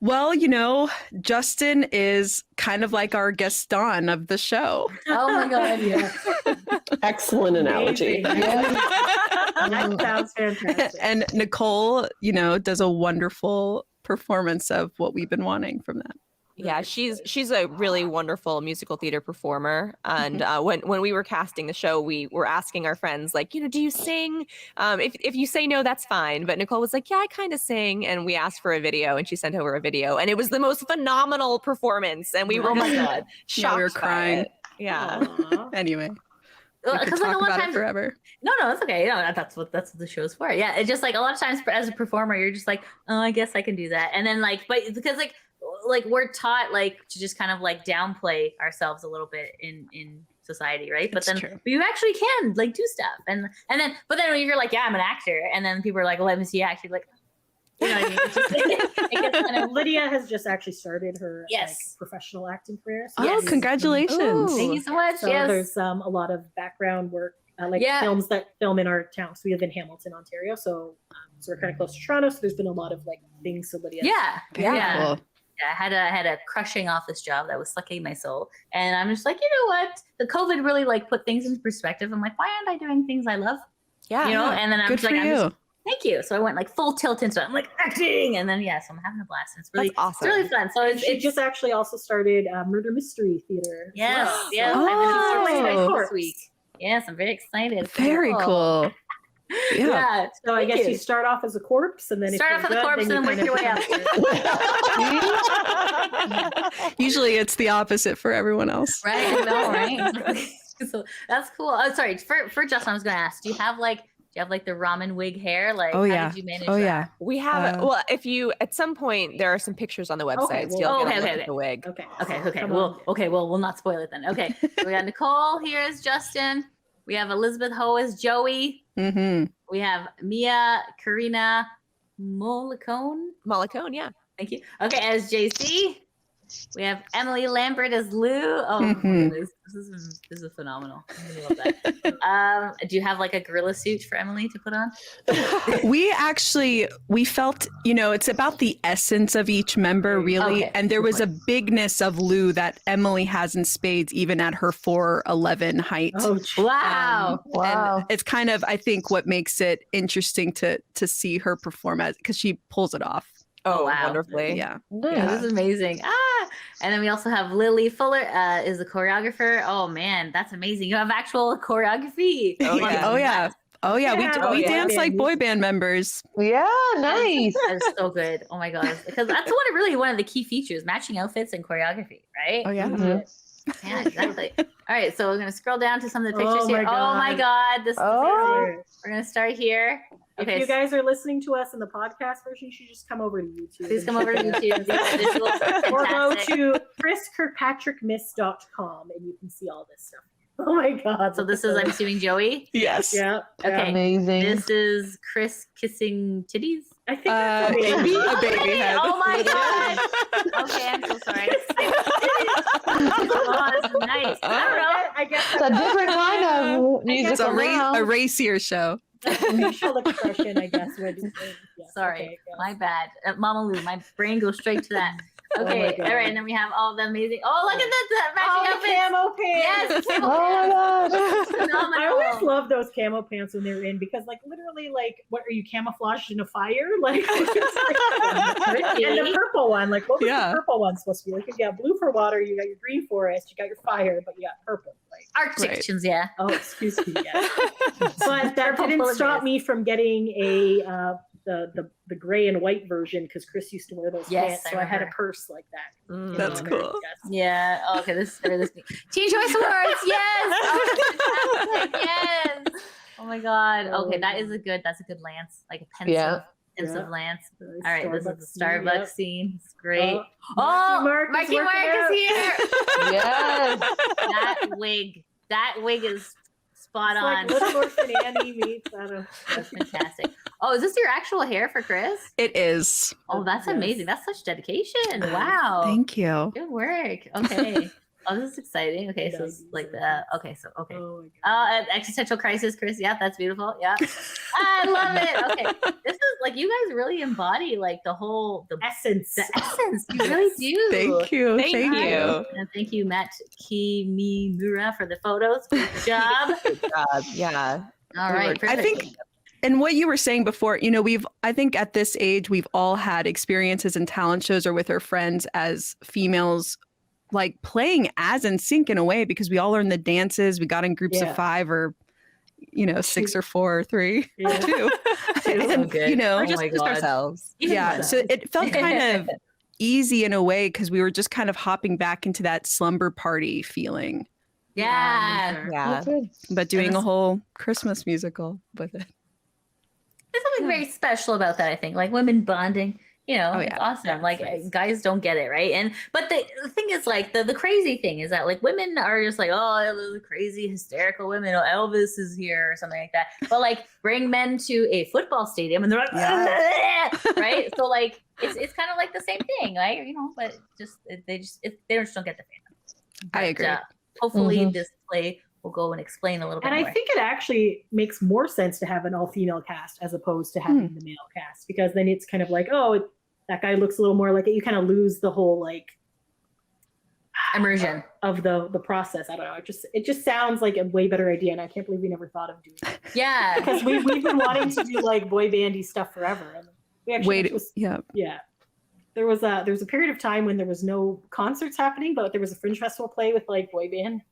Well, Justin is kind of like our Gaston of the show. Oh, my God. Yeah. Excellent analogy. That sounds fantastic. And Nicole, does a wonderful performance of what we've been wanting from that. Yeah, she's a really wonderful musical theater performer. And when we were casting the show, we were asking our friends, like, do you sing? If you say no, that's fine. But Nicole was like, yeah, I kind of sing. And we asked for a video, and she sent over a video, and it was the most phenomenal performance. And we were, shocked. Yeah, we were crying. Yeah. Anyway. We could Because talk like a lot about of it times, forever. no, it's okay. That's what the show's for. Yeah, it's just like a lot of times as a performer, you're just like, oh, I guess I can do that, and then but because like we're taught like to just kind of like downplay ourselves a little bit in society, right? That's but then true. you actually can like do stuff, and then when you're like, yeah, I'm an actor, and then people are like, well, let me see you act. You're like, you know what I mean? It's just, it gets kind of, Lydia has just actually started her Yes. like, professional acting career. Oh, congratulations. Ooh, thank you so much. So yes. there's a lot of background work, like Yeah. films that film in our town. So we live in Hamilton, Ontario. So we're kind of close to Toronto. So there's been a lot of like things. So Lydia. Yeah. Very Yeah. cool. I had a crushing office job that was sucking my soul, and I'm just like, you know what? The COVID really like put things into perspective. I'm like, why aren't I doing things I love? Yeah. You know, and then I'm Good just like, for you. thank you. So I went like full tilt into it. I'm like acting, and then so I'm having a blast. It's really That's awesome. It's really fun. So She just actually also started murder mystery theater. yes, as well. yes. So- I'm Oh. in this week. Yes, I'm very excited. Very cool. Yeah. Yeah. So I Thank guess you start off as a corpse, and then Start off as a corpse and then work your way up. Usually it's the opposite for everyone else. Right? I know, right? So that's cool. Oh, sorry. For Justin, I was going to ask, do you have the ramen wig hair? Like, Oh, how yeah. did you manage Oh, that? yeah. We have well, if you at some point there are some pictures on the website. So you'll get a look at the wig. Okay. Okay. Come Well, on. we'll not spoil it then. Okay. So we got Nicole here as Justin. We have Elizabeth Ho as Joey. Mm-hmm. We have Mia Karina Molicone. Yeah. Thank you. Okay, as JC. We have Emily Lambert as Lou. Oh, my Mhm. goodness. This is phenomenal. I'm gonna love that. Do you have like a gorilla suit for Emily to put on? We felt, it's about the essence of each member, really. Okay. And there was a bigness of Lou that Emily has in spades, even at her 4'11" height. Oh, Wow. And it's kind of, I think, what makes it interesting to see her perform because she pulls it off. Oh, wow. wonderfully. Yeah. Yeah, this is amazing. And then we also have Lily Fuller is the choreographer. Oh man, that's amazing. You have actual choreography. Oh, yeah. Oh, yeah. Oh, yeah. We dance like boy band members. Yeah, nice. That is so good. Oh my god, because that's one of the key features: matching outfits and choreography, right? Oh, yeah. Mm-hmm. Yeah, exactly. All right, so we're gonna scroll down to some of the pictures Oh here. my Oh my god, this is amazing. We're gonna start here. If you guys are listening to us in the podcast version, you should just come over to YouTube. Please come over to YouTube. These visuals are Or go fantastic. to chriskirkpatrickmas.com and you can see all this stuff. Oh my god. So this is, I'm assuming, Joey? Yes. Yeah. Okay. Amazing. This is Chris kissing titties? I think that's A baby head. Oh my god. Okay, I'm so sorry. Oh, this is nice. I don't know. I guess It's a different kind of music. It's a racier show. facial expression, I guess. Sorry, Okay, yeah. my bad. Mama Lou, my brain goes straight to that. Oh my Okay, God. all right, and then we have all the amazing. Oh, look at that matching outfits. Camo pants. Yes, camo Oh my pants. gosh. Phenomenal. I always love those camo pants when they're in because, like, literally, like, what are you camouflaged in a fire? Like, and the purple one, like, what was the purple one supposed to be? Like, you got blue for water, you got your green forest, you got your fire, but you got purple. Like, Arctic chickens, yeah. oh, excuse me, yes. But that Purple didn't stop foliage. me from getting a the gray and white version because Chris used to wear those Yes, pants, I so I had a remember. purse like that. in That's honor, cool. yes. Yeah. Oh, okay. This Teen Choice Awards. Yes. Oh, fantastic. Yes. Oh my God. Okay, that's a good lance, like a pensive, Yeah. lance. The All right, this is the scene, Starbucks yep. scene. It's great. Marky Mark is Marky Mark working out. is here. Yes. That wig is spot It's on. like Little Orphan Annie meets, I don't know. That's fantastic. Oh, is this your actual hair for Chris? It is. Oh, that's Yes. amazing. That's such dedication. Wow. Thank you. Good work. Okay. Oh, this is exciting. Okay, so it's like the okay. Oh my God. Existential crisis, Chris. Yeah, that's beautiful. Yeah, I love it. Okay, this is like you guys really embody like the Essence. essence. You really do. Thank you. Thank you. And thank you, Matt Kimimura, for the photos. Good job. Good job. Yeah. All right. I Perfect. think, and what you were saying before, I think at this age, we've all had experiences in talent shows or with our friends as females, like playing as NSYNC in a way, because we all learned the dances. We got in groups Yeah. of 5 or, 6 or 4 or 3 Yeah. or 2. So good. Or Oh just, my just God. ourselves. Yeah. So it felt kind of easy in a way because we were just kind of hopping back into that slumber party feeling, Yeah. Yeah. but doing a whole Christmas musical with it. There's something very special about that, I think. Like women bonding. You know, Oh, it's yeah. awesome. Like guys don't get it, right? But the thing is, like the crazy thing is that like women are just like, oh, the crazy hysterical women. Oh, Elvis is here or something like that. But like bring men to a football stadium and they're like, right? So like it's kind of like the same thing, right? You know, but they just don't get the fandom. I agree. Hopefully this play will go and explain a little bit And more. I think it actually makes more sense to have an all-female cast as opposed to having the male cast, because then it's kind of like, oh, that guy looks a little more like it. You kind of lose the whole like immersion of the process. I don't know. It just sounds like a way better idea, and I can't believe we never thought of doing it. Yeah, because we've been wanting to do like boy bandy stuff forever, and we actually yeah. There was a period of time when there was no concerts happening, but there was a Fringe Festival play with like boy band.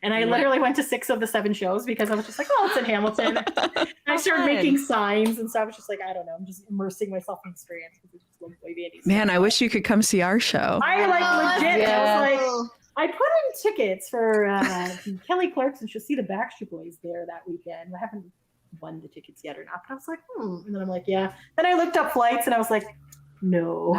And I literally went to 6 of the 7 shows because I was just like, oh, it's in Hamilton. And I started making signs, and so I was just like, I don't know, I'm just immersing myself in experience because I just love boy bandy. Man, I wish you could come see our show. I like legit. I was like, I put in tickets for Kelly Clarkson. She'll see the Backstreet Boys there that weekend. I haven't won the tickets yet or not, but I was like, and then I'm like, yeah. Then I looked up flights, and I was like, no.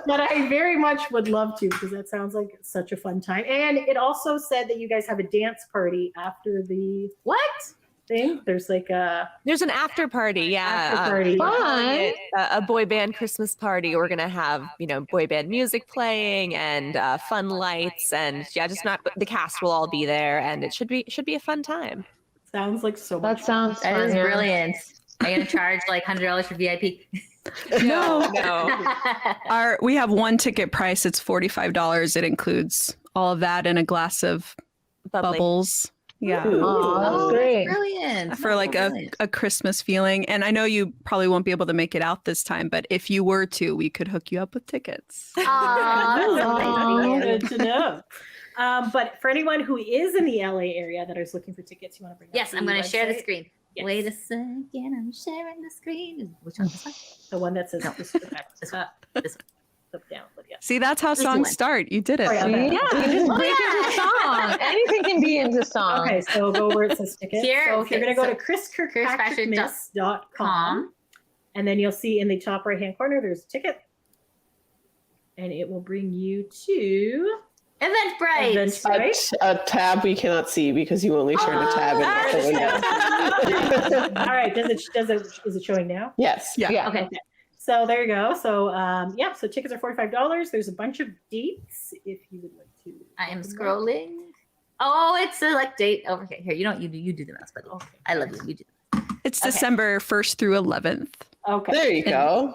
But I very much would love to, because that sounds like such a fun time. And it also said that you guys have a dance party after the thing. There's like there's an after party. After party. Fun. A boy band Christmas party. We're gonna have boy band music playing and fun lights, and just not the cast will all be there, and it should be a fun time. Sounds like so much. That sounds that fun, is yeah. brilliant. Are you gonna charge like $100 for VIP? No. We have one ticket price. It's $45. It includes all of that and a glass of bubbles. Yeah. Oh, that's great. Brilliant. For like a Christmas feeling. And I know you probably won't be able to make it out this time, but if you were to, we could hook you up with tickets. Good to know. But for anyone who is in the LA area that is looking for tickets, you want to bring up Yes, I'm going to share the website? screen. Yes. Wait a second, I'm sharing the screen. Which one? This one? The one that says This one. This one. Flip down, but yeah. See, that's how This songs one. start. You did it. Oh, yeah. Yeah, you just break into song. Anything can be into song. Okay, so go where it says tickets. Here, So if you're going to go to Chriskirkpatrickmas.com, chriskirkpatrickmas.com, and then you'll see in the top right-hand corner, there's a ticket. And it will bring you to Eventbrite. Eventbrite. A tab we cannot see because you only shared a tab in the window. All right, is it showing now? Yes. Yeah. Okay. So there you go. So so tickets are $45. There's a bunch of dates if you would like to. I am scrolling. Oh, it's select date over here. Here, you do the mouse, buddy. Okay. I love you. You do. It's December 1st through 11th. Okay. There you go.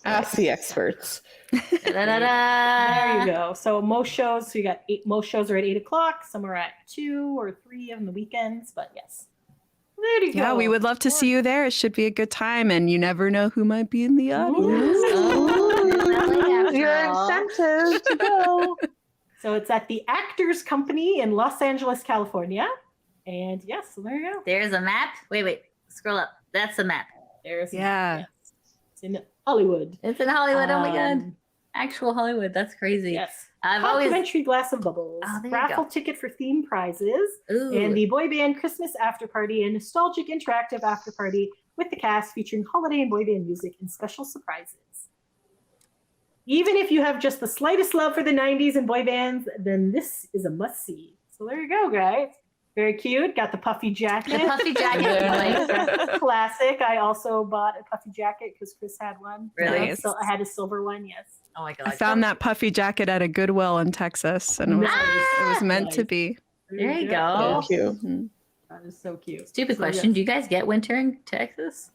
Ask the experts. There you go. So most shows, so you got most shows are at 8:00. Some are at 2 or 3 on the weekends, but yes. There you go. Yeah, we would love to see you there. It should be a good time, and you never know who might be in the audience. Your incentive to go. So it's at the Actors Company in Los Angeles, California. And yes, so there you go. There's a map. Wait. Scroll up. That's the map. There's Yeah. yes. It's in Hollywood. It's in Hollywood. Oh my God. Actual Hollywood. That's crazy. Yes. I've always. Complimentary glass of bubbles. Oh, there you Raffle go. ticket for theme prizes. Ooh. And the boy band Christmas after party, a nostalgic interactive after party with the cast featuring holiday and boy band music and special surprises. Even if you have just the slightest love for the 90s and boy bands, then this is a must-see. So there you go, guys. Very cute. Got the puffy jacket. The puffy jacket. That's classic. I also bought a puffy jacket because Chris had one. Really? So I had a silver one, yes. Oh my God. I found that puffy jacket at a Goodwill in Texas, and it was meant to be. There you go. Thank you. Mhm. That is so cute. Stupid So, question. yes. Do you guys get winter in Texas?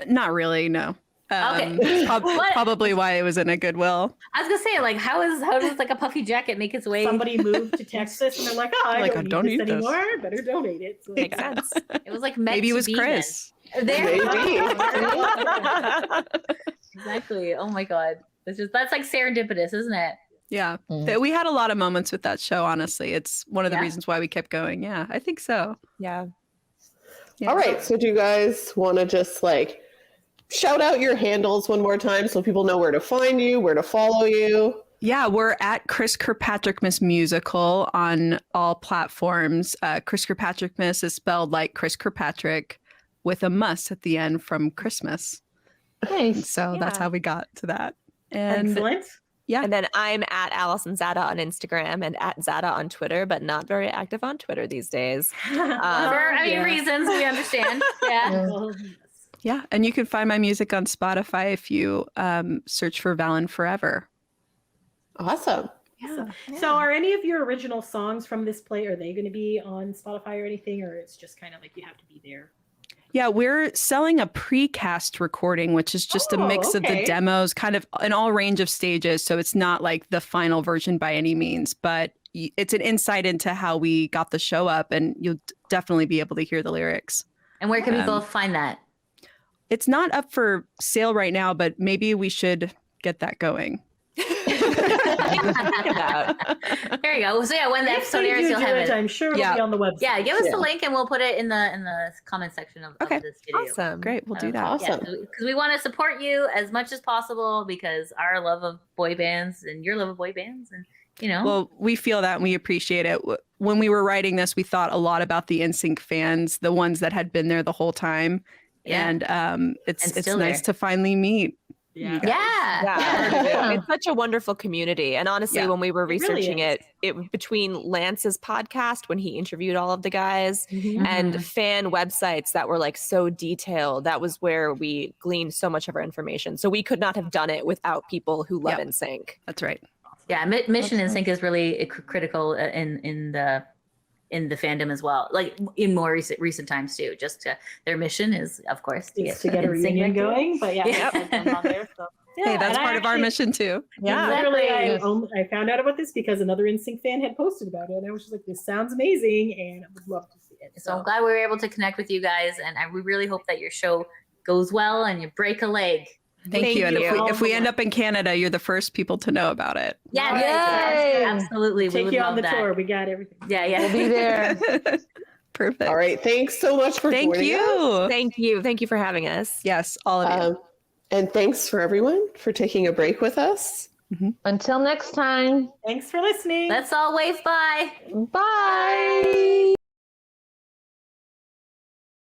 Not really, no. Okay. What? Probably why it was in a Goodwill. I was gonna say, like, how does like a puffy jacket make its way? Somebody moved to Texas and they're like, oh, I Like, don't need this this. anymore. Better donate it. So Makes sense. It was like meant Maybe it to was be Chris. then. There you Maybe. go. Exactly. Oh my God. That's like serendipitous, isn't it? Yeah. We had a lot of moments with that show, honestly. It's one of the Yeah? reasons why we kept going. Yeah, I think so. Yeah. Yeah. All right. So do you guys want to just like shout out your handles one more time so people know where to find you, where to follow you? Yeah, we're at Chris Kirkpatrickmas Musical on all platforms. Chris Kirkpatrickmas is spelled like Chris Kirkpatrick with a muss at the end from Christmas. Nice. So that's how we got to that. And Excellent. Yeah. And then I'm at Alison Zada on Instagram and at Zada on Twitter, but not very active on Twitter these days. For reasons we understand. Yeah. Yeah. And you can find my music on Spotify if you search for Valen Forever. Awesome. Yeah. So are any of your original songs from this play, are they going to be on Spotify or anything, or it's just kind of like you have to be there? Yeah, we're selling a precast recording, which is just a mix of the demos, kind of in all range of stages. So it's not like the final version by any means, but it's an insight into how we got the show up, and you'll definitely be able to hear the lyrics. And where can people find that? It's not up for sale right now, but maybe we should get that going. There you go. So yeah, when the episode airs, you'll have it. I'm sure it'll be on the website. Yeah, give us the link and we'll put it in the comment section of this video. Awesome. Great. We'll do that. Awesome. Because we want to support you as much as possible, because our love of boy bands and your love of boy bands, and you know. Well, we feel that and we appreciate it. When we were writing this, we thought a lot about the NSYNC fans, the ones that had been there the whole time. Yeah. And it's still nice to finally meet. Yeah. It's such a wonderful community. And honestly, when we were researching it between Lance's podcast, when he interviewed all of the guys, and fan websites that were like so detailed, that was where we gleaned so much of our information. So we could not have done it without people who love NSYNC. That's right. Yeah, Mission NSYNC is really critical in the fandom as well, like in more recent times too. Just their mission is, of course, to get a reunion going. But yeah. Hey, that's part of our mission too. Yeah, literally, I found out about this because another NSYNC fan had posted about it, and I was just like, "This sounds amazing," and I would love to see it. So I'm glad we were able to connect with you guys, and we really hope that your show goes well and you break a leg. Thank you. And if we end up in Canada, you're the first people to know about it. Yeah, absolutely. Take you on the tour. We got everything. Yeah. We'll be there. Perfect. All right. Thanks so much for joining us. Thank you. Thank you for having us. Yes, all of you. And thanks for everyone for taking a break with us. Until next time. Thanks for listening. Let's all wave bye. Bye.